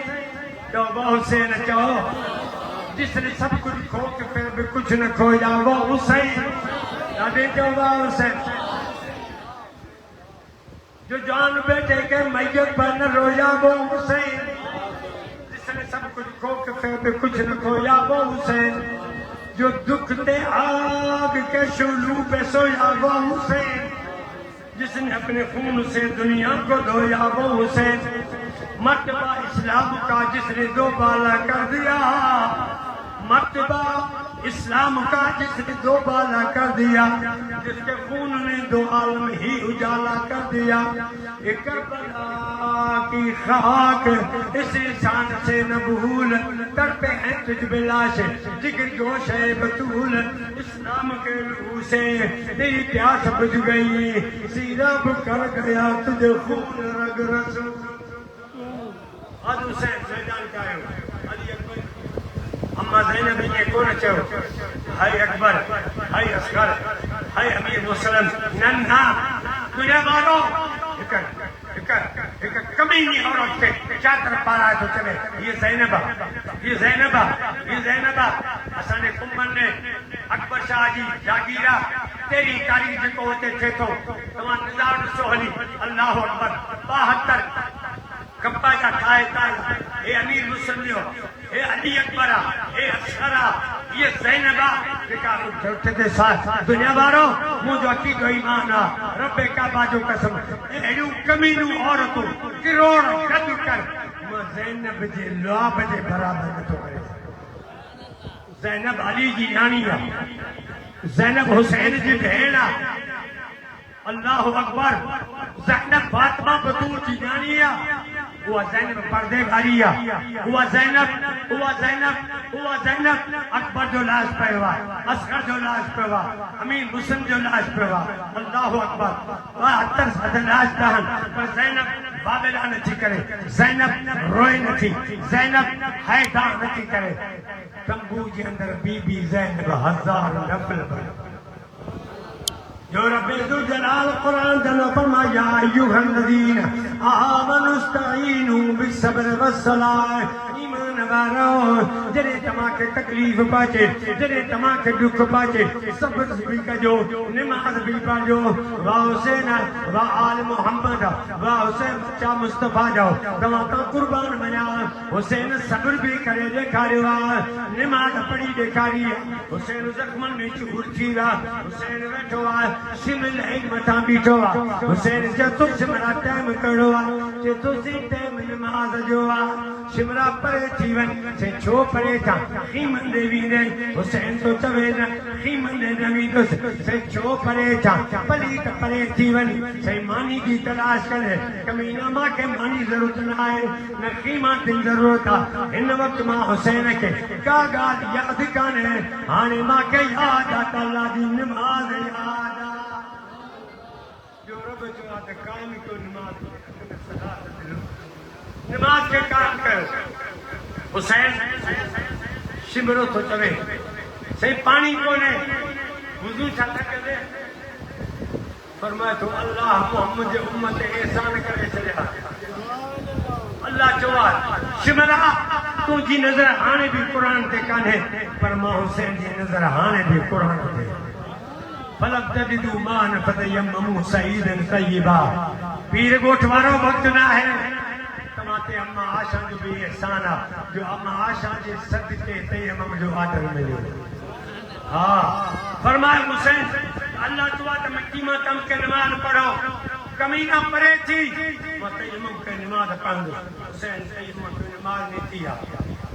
Speaker 2: तो वो हुसैन चो जिसने सब कुछ खो के फिर भी कुछ न खोया वो हुसैन दादी जो वाह हुसैन जो जवान बेटे के मैयत पर न रोया वो हुसैन जिसने सब कुछ खो के फिर भी कुछ न खोया वो हुसैन जो दुख ते आग के शोलू पे सोया वो हुसैन जिसने अपने खून से दुनिया को धोया वो हुसैन मर्तबा इस्लाम का जिसने दो बाला कर दिया मर्तबा इस्लाम का जिसने दो बाला कर दिया जिसके खून ने दो आलम ही उजाला कर दिया ये करबला की खाक इस इंसान से न भूल तड़पे हैं तुझ बिलाश जिगर जोश है बतूल इस्लाम के लहू से तेरी प्यास बुझ गई सीरा कर गया तुझे खून रग रस आज हुसैन मैदान का है अली अकबर अम्मा ज़ैनब ने कौन चो हाय अकबर हाय असगर हाय अमीर मुसलम नन्हा तुझे मारो एक कमीनी औरत के चादर पारा तो चले ये ज़ैनबा असाने कुंभन ने अकबर शाह जी जागीरा तेरी तारीख जेको हुते थे तो तमाम निज़ाम सोहली अल्लाह अकबर 72 कब्बा जा ठाए ताए हे अमीर मुसलिम हे अली अकबरा हे असगरा ये ज़ैनबा जेका उठे ते साथ दुनिया वारो मुंहिंजो अकीदो ईमान आहे रब काबा जो कसम अहिड़ियूं कमीनूं औरतूं किरोड़ गॾु कर मां ज़ैनब जे लुआब जे बराबरि नथो करे ज़ैनब अली जी नानी आहे ज़ैनब हुसैन जी भेण आहे अल्लाह अकबर ज़ैनब फातिमा बतूल जी नानी आहे हुआ ज़ैनब पर्दे वारी आहे हुआ ज़ैनब अकबर जो लाश पियो आहे असगर जो लाश पियो आहे अमीर मुसलिम जो लाश पियो आहे अल्लाह अकबर 72 लाश आहिनि पर ज़ैनब बाबेला नथी करे ज़ैनब रोए नथी ज़ैनब हैदा नथी करे तंबू जे अंदर बीबी ज़ैनब हज़ार नफ़ल पढ़े जो रब्बे जुल जलाल कुरान जनो फरमाया अय्युहल्लज़ीन आमनुस्तईनु बिस्सब्र वस्सलाह ईमान वारो जरे तमाके तकलीफ पाचे जरे तमाके दुख पाचे सब्र भी कजो नमाज भी पढ़ो वाह हुसैन वाह आल मोहम्मद वाह हुसैन बच्चा मुस्तफा जाओ तमा का कुर्बान बना हुसैन सब्र भी करे देखारियो नमाज पढ़ी देखारी हुसैन जख्मन में चूर थी रहा हुसैन बैठो शिमिल एक मथा बीठो आहे हुसैन जे तुझ मरा टाइम कड़ो आहे जे तुझी टाइम नमाज जो आहे शिमरा परे थी वञ से छो परे था ख़ीमन देवी ने हुसैन तो चवे न ख़ीमन दे नवी तो से छो परे था पली त परे थी वञ से मानी की तलाश करे कमीना मां के मानी जरूरत न आहे न ख़ीमा की जरूरत आहे इन वक्त मां हुसैन के का ॻाल्हि यादि कान्हे हाणे मां के यादि आहे अल्लाह जी नमाज यादि काम को नमाज के काम करो हुसैन शिमरो तो चवे सही पानी को ने वुजू छा करे फरमाए तो अल्लाह मोहम्मद उम्मत एहसान करे छॾिया अल्लाह चवा शिमरा तुझी नजर हाणे भी कुरान ते कान्हे पर मां हुसैन जी नजर हाणे भी कुरान ते फलक तजिदू मान फतयम्ममू सईदन तय्यबा पीर गोठ वारो वक्त ना है तमाते अम्मा आशा जो भी एहसान आ जो अम्मा आशा जे सदके तयम्मम जो आदर मिलियो हाँ फरमाए हुसैन अल्लाह तुआ त मक्की मां तम के नमाज पढ़ो कमीना परे थी मां तयम्मम के नमाज पढ़ो हुसैन तयम्मम के नमाज नहीं थी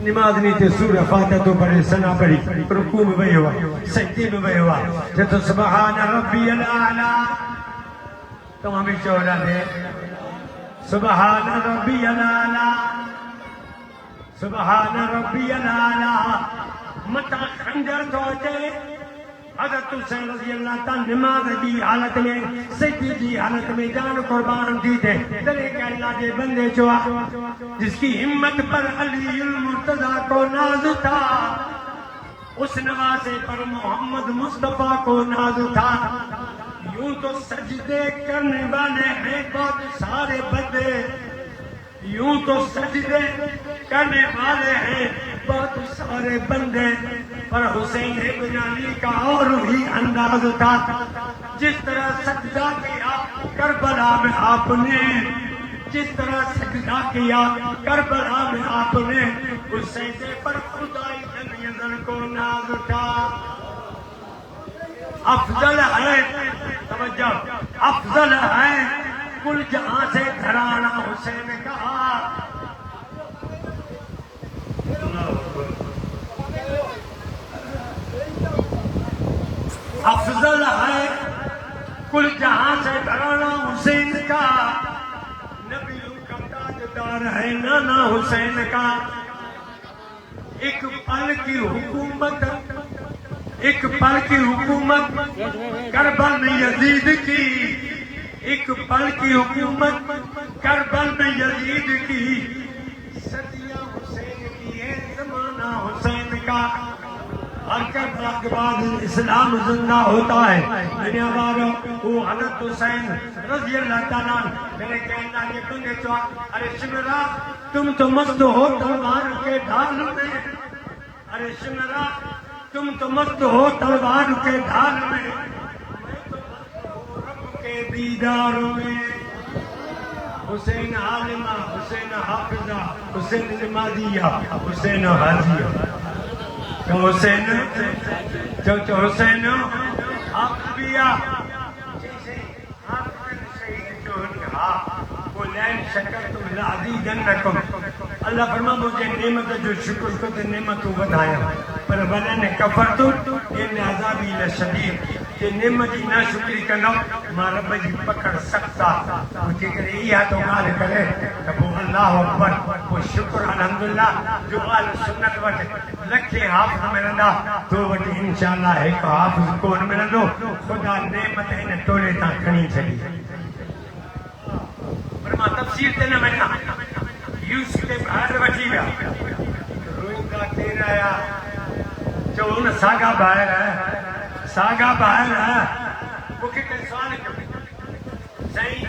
Speaker 2: नमाज नहीं थी सूरह फातिहा तो पढ़े सना पढ़ी रुकू में वही हुआ सजदे में वही हुआ जब सुभान रब्बियल आला तुम हमें चौड़ा दे सुभान रब्बियल आला सुभान रब्बियल आला मता खंजर तो अचे हज़रत हुसैन रज़ी अल्लाह ताला नमाज की हालत में सजदे की हालत में जान कुर्बान दी थे तले के अल्लाह के बंदे जो जिसकी हिम्मत पर अलीउल मुर्तजा को नाज था उस नवासे पर मोहम्मद मुस्तफा को नाज था यूं तो सजदे करने वाले हैं बहुत सारे बंदे यूं तो सजदे करने वाले हैं बहुत सारे बंदे पर हुसैन इब्न अली का और ही अंदाज था जिस तरह सजदा किया करबला में आपने जिस तरह सजदा किया करबला में आपने उस सजदे पर खुदाई नजर को नाज उठा अफजल है तवज्जो अफजल है कुल जहां से घराना हुसैन का अफजल है कुल जहां से घराना हुसैन का नबियों का ताजदार है नाना हुसैन का एक पल की हुकूमत एक पल की हुकूमत करबल में यजीद की एक पल की हुकूमत करबल में यजीद की सदियां हुसैन की है जमाना हुसैन का हर करबला के बाद इस्लाम जिंदा होता है दुनिया वालों वो हज़रत हुसैन रज़ी अल्लाह ताला मेरे कहना के बंदे तो अरे शिमरा तुम तो मस्त हो तलवार के ढाल में अरे शिमरा तुम तो मस्त हो तलवार के ढाल में मैं तो मस्त हूँ रब के दीदार में हुसैन आलिमा हुसैन हाफिजा हुसैन नमाजिया हुसैन हाजिया तो हुसैन जो हुसैन आप बिया जैसे आप शहीद जो कहा वो लैन शकर तुम लादी जन्नतुम अल्लाह फरमा मुझे नेमत जो शुक्र को तो नेमत वधाया पर वलन कफर तो इन अज़ाबी लशदीद जे नेमत जी ना शुक्री कंदो मां रब जी पकड़ सकता मुझे करे इहा तो ॻाल्हि करे त पोइ अल्लाह अकबर पोइ शुक्र अल्हम्दुलिल्लाह जो आल सुन्नत वटि लखे हाफ़िज़ मिलंदा तो वटि इंशाअल्लाह हिकु हाफ़िज़ कोन मिलंदो ख़ुदा नेमत हिन टोले तां खणी छॾी पर मां तफ़सील ते न वञा यूसुफ के ॿाहिरि वठी विया रोईंदा केर आया जो उन सागा ॿाहिरि मूंखे कंहिं सुवाल कयो साईं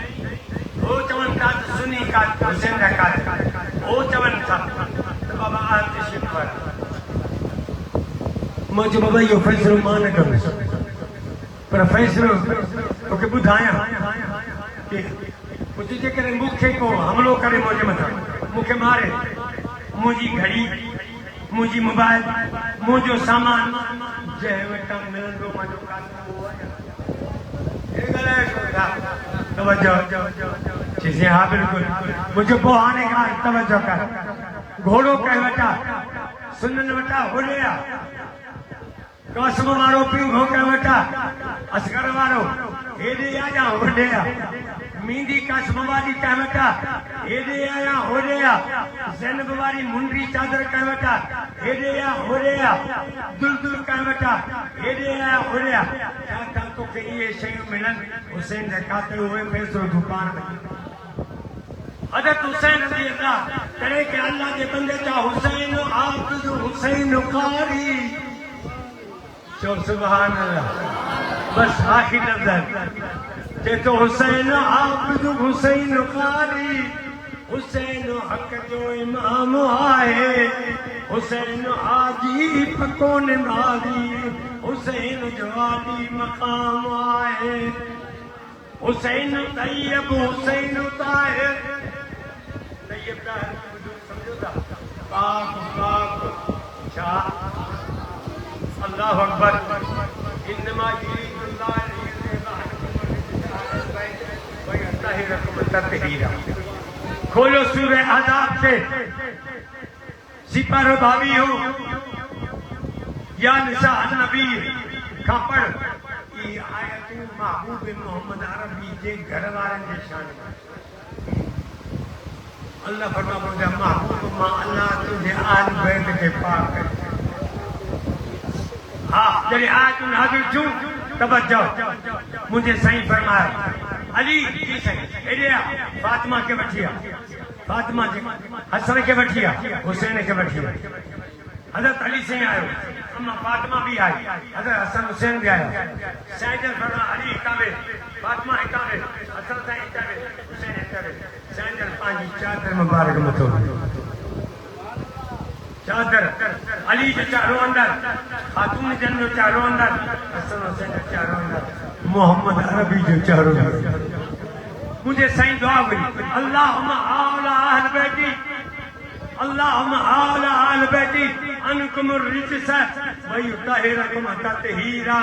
Speaker 2: हो चवनि था त सुनी का हुसैन जा कातिल हो चवनि था त बाबा आतिश पर मां चयो बाबा इहो फ़ैसिलो मां न कंदुसि पर फ़ैसिलो तोखे ॿुधायां कि तुझे करे मूंखे को हमलो करे मुंहिंजे मथां मूंखे मारे मुंहिंजी घड़ी मुंहिंजी मोबाइल मुंहिंजो सामान जंहिं वटां मिलंदो मुंहिंजो तवज्जो चीज़ें हाँ बिल्कुल मुझे पोहाने का तवज्जो कर घोड़ो कह वटा सुनन वटा होलिया कसम वारो पियो हो कह वटा असगर वारो हेॾे आया होॾे मींदी कसम वारी कह वटा हेॾे आया होॾे ज़ैनब वारी मुंडी चादर कह वटा हेॾे आ होॾे दुलदुल कह वटा हेॾे आया होॾे छा था तोखे इहे शयूं मिलनि हुसैन जे कातिल उहे फ़ैसिलो दुकान में हज़रत हुसैन रज़ी अल्लाह करे के अल्लाह के बंदे जा हुसैन हाफ़िज़ हुसैन कारी चो सुभान अल्लाह बस आखिरी लफ्ज़ तो हुसैन आबिद हुसैन कारी हुसैन हक जो इमाम आहे हुसैन हाजी पको निमाज़ी हुसैन जो आली मक़ाम आहे हुसैन तैयब हुसैन ताहिर तैयब ताहिर समझो था पाक पाक छा अल्लाहु अकबर इन्नमा युरीदुल्लाह खोलो सूरह अहज़ाब से सिपारो भाभी हो या निसा नबी का पढ़ ई आयत महबूब मोहम्मद अरबी जे घर वारन जे शान अल्लाह फरमा मुझे महबूब मां अल्लाह तुझे आल बैत के पाक करे हाँ जॾहिं आयतुन नाज़िल थियूं तवज्जो मुझे सही फरमाया अली जी सही एॾे फातिमा के वठिया फातिमा जे हसन के वठिया हुसैन के वठिया हज़रत अली से आयो अम्मा फातिमा भी आई हज़रत हसन हुसैन भी आया सैयद फरमा अली हिकावे फातिमा हिकावे हसन साईं हिकावे हुसैन हिकावे सैयद पंहिंजी चादर मुबारक मथो चादर अली जो चारों अंदर खातून जन जो चारों अंदर हसन हुसैन जो चारों अंदर मोहम्मद अरबी जो चारों अंदर मुझे सही दुआ हुई अल्लाहुम्मा आला अहल बैती अल्लाहुम्मा आला अहल बैती अनकुम रिजस व युतहिरकुम ततहीरा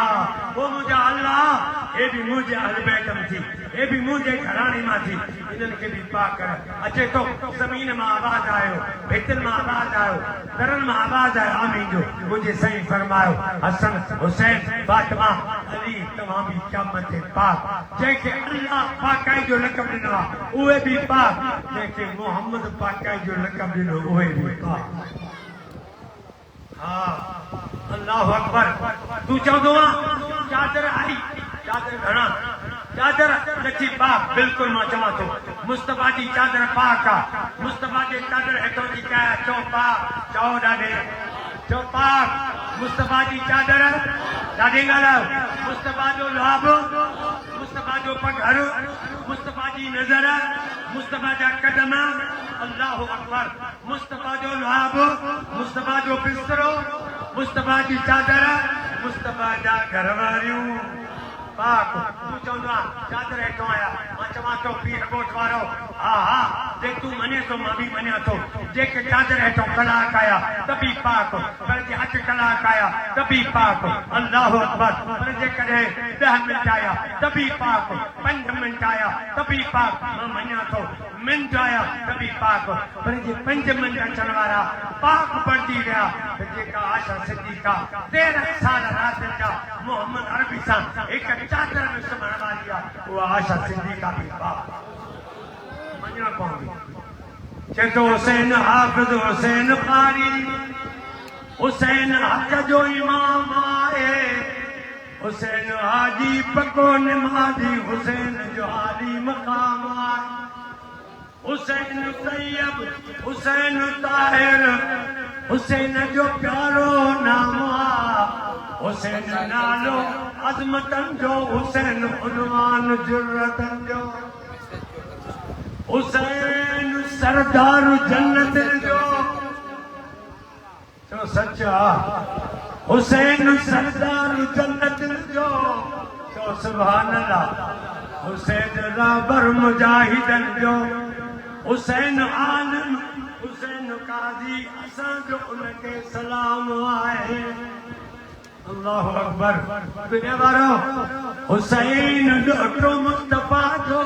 Speaker 2: वो मुझे अल्लाह ये भी मुझे अहल बैतम थी ये भी मुझे घराने मां थी इन्हनि खे भी पाक कर अचे तो ज़मीन में आवाज आयो भितन में आवाज आयो दरन में आवाज आयो आमीन जो मुझे सही फरमायो हसन हुसैन फातिमा अली तमाम भी क़यामत पाक जैसे अल्लाह पाकाई जो लक़ब ॾिनो उहे भी पाक जैसे मोहम्मद पाकाई जो लक़ब ॾिनो उहे भी पाक हाँ अल्लाहु अकबर तू चवंदो चादर आई चादर घणा चादर लची पाक बिल्कुल मां चवां थो मुस्तफा जी चादर पाक आ मुस्तफा जे चादर हेठों जी क्या चो पाक चो ॾाढे चो पाक मुस्तफा जी चादर ॾाढे ॻाल्हायो मुस्तफा जो लाभ मुस्तफा जो पघर मुस्तफा जी नज़र मुस्तफा जा कदम अल्लाहु अकबर मुस्तफा जो लाभ मुस्तफा जो बिस्तरो मुस्तफा जी चादर मुस्तफा जा घर वारियूं पाक तू चवंदो चादर हेठों आया मां चवां थो पीर कोट वारो हा हा जे तू मञे थो मां बि मञा थो जेके चादर हेठों कलाक आया त बि पाक पर जे अठ कलाक आया त बि पाक अल्लाहु अकबर पर जे कॾहिं 10 मिंट आया त बि पाक 5 मिंट आया त बि पाक मां मञा थो मिंट आया त बि पाक पर जे 5 मिंट अचण वारा पाक पढ़जी विया त जेका आशा सिद्दीक़ा 13 साल राति जा मोहम्मद अरबी सां हिक चादर में सुम्हण वारी आहे उहा आशा सिद्दीक़ा बि पाक मञणो पवंदी चए थो हुसैन हाफ़िज़ हुसैन कारी हुसैन हक़ जो इमाम आहे हुसैन हाजी पको निमाज़ी हुसैन जो आली मक़ाम आहे हुसैन तैयब हुसैन ताहिर हुसैन जो प्यारो नाम आहे हुसैन नालो अज़मतन जो हुसैन उनवान जुर्रतन जो हुसैन सरदार जन्नत जो तो सच्चा हुसैन सरदार जन्नत जो तो सुभान अल्लाह हुसैन राबर मुजाहिदन जो हुसैन आलम हुसैन काजी असां जो उनके सलाम आहे अल्लाहु अकबर दुनिया वारो हुसैन डॉक्टर मुस्तफा जो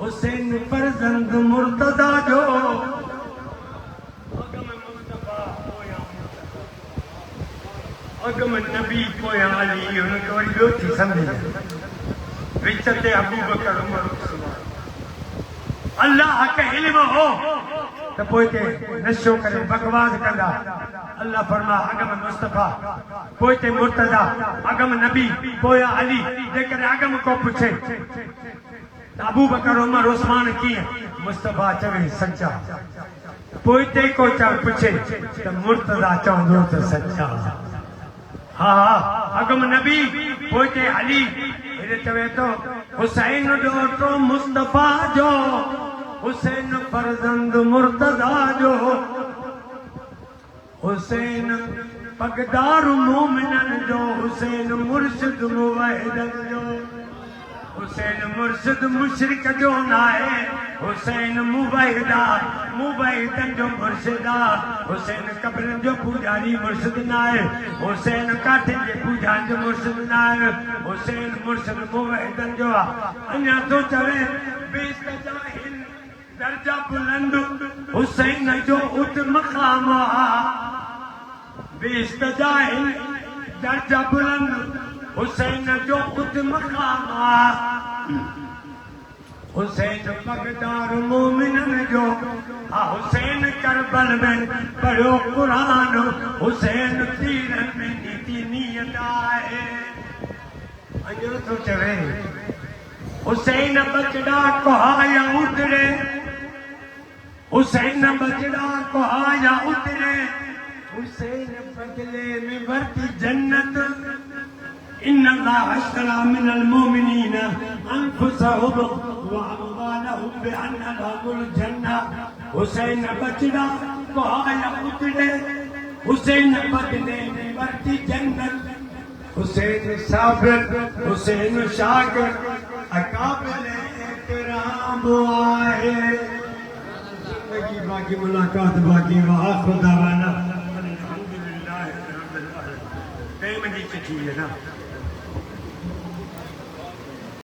Speaker 2: हुसैन फरजंद मुर्तदा जो अगम नबी पोयां अली उनखे वरी ॿियो थी सम्झे विच ते अबू बकर उमर उस्मान अल्लाह के इल्म हो त पोइ ते नशो करे बकवास कंदा अल्लाह फरमा अगम मुस्तफा पोइ ते मुर्तदा अगम नबी पोयां अली जेकॾहिं अगम को पुछे त अबू बकर उमर उस्मान कीअं मुस्तफा चवे सच्चा पोइ ते को पुछे त मुर्तदा चवंदो त सच्चा हा हा अगम नबी पोइ ते अली हेॾे चवे थो त हुसैन डोटो मुस्तफा जो हुसैन फरजंद मुर्तदा जो हुसैन पगदार मोमिनन जो हुसैन मुर्शिद मुवहिदन जो हुसैन मुर्शिद मुशरिक जो नाहे हुसैन मुवहिदन जो मुर्शिदा हुसैन कब्रन जो पुजारी मुर्शिद नाहे हुसैन काठे जे पूजा जो मुर्शिद नाहे हुसैन मुर्शिद मुवहिदन जो अन्या तो चवे बेइस्तजाहिल दर्जा बुलंद हुसैन जो उत मकाम बेइस्तजाहिल दर्जा बुलंद हुसैन जो उत मकाम हुसैन पगदार मोमिनन जो हुसैन करबल में पढ़ो कुरान हुसैन तीरन में नीति नियत आहे अजो तो चवे हुसैन बचड़ा कोहाया उतरे हुसैन बचड़ा कोहाया उतरे हुसैन बदले में वर्ती जन्नत इन्ना अल्लाह अश्तरा मिनल मोमिनीना अनफुसहुम व अमवालहुम बिअन्ना लहुमुल जन्नह हुसैन बचड़ा कोहाया उतरे हुसैन बदले में वर्ती जन्नत हुसैन साबिर हुसैन शाकिर अकाबिल एहतराम आए जिंदगी बाकी मुलाकात बाकी वाह खुदा वाला अल्हम्दुलिल्लाह रब्बिल आलमीन। चिट्ठी है ना।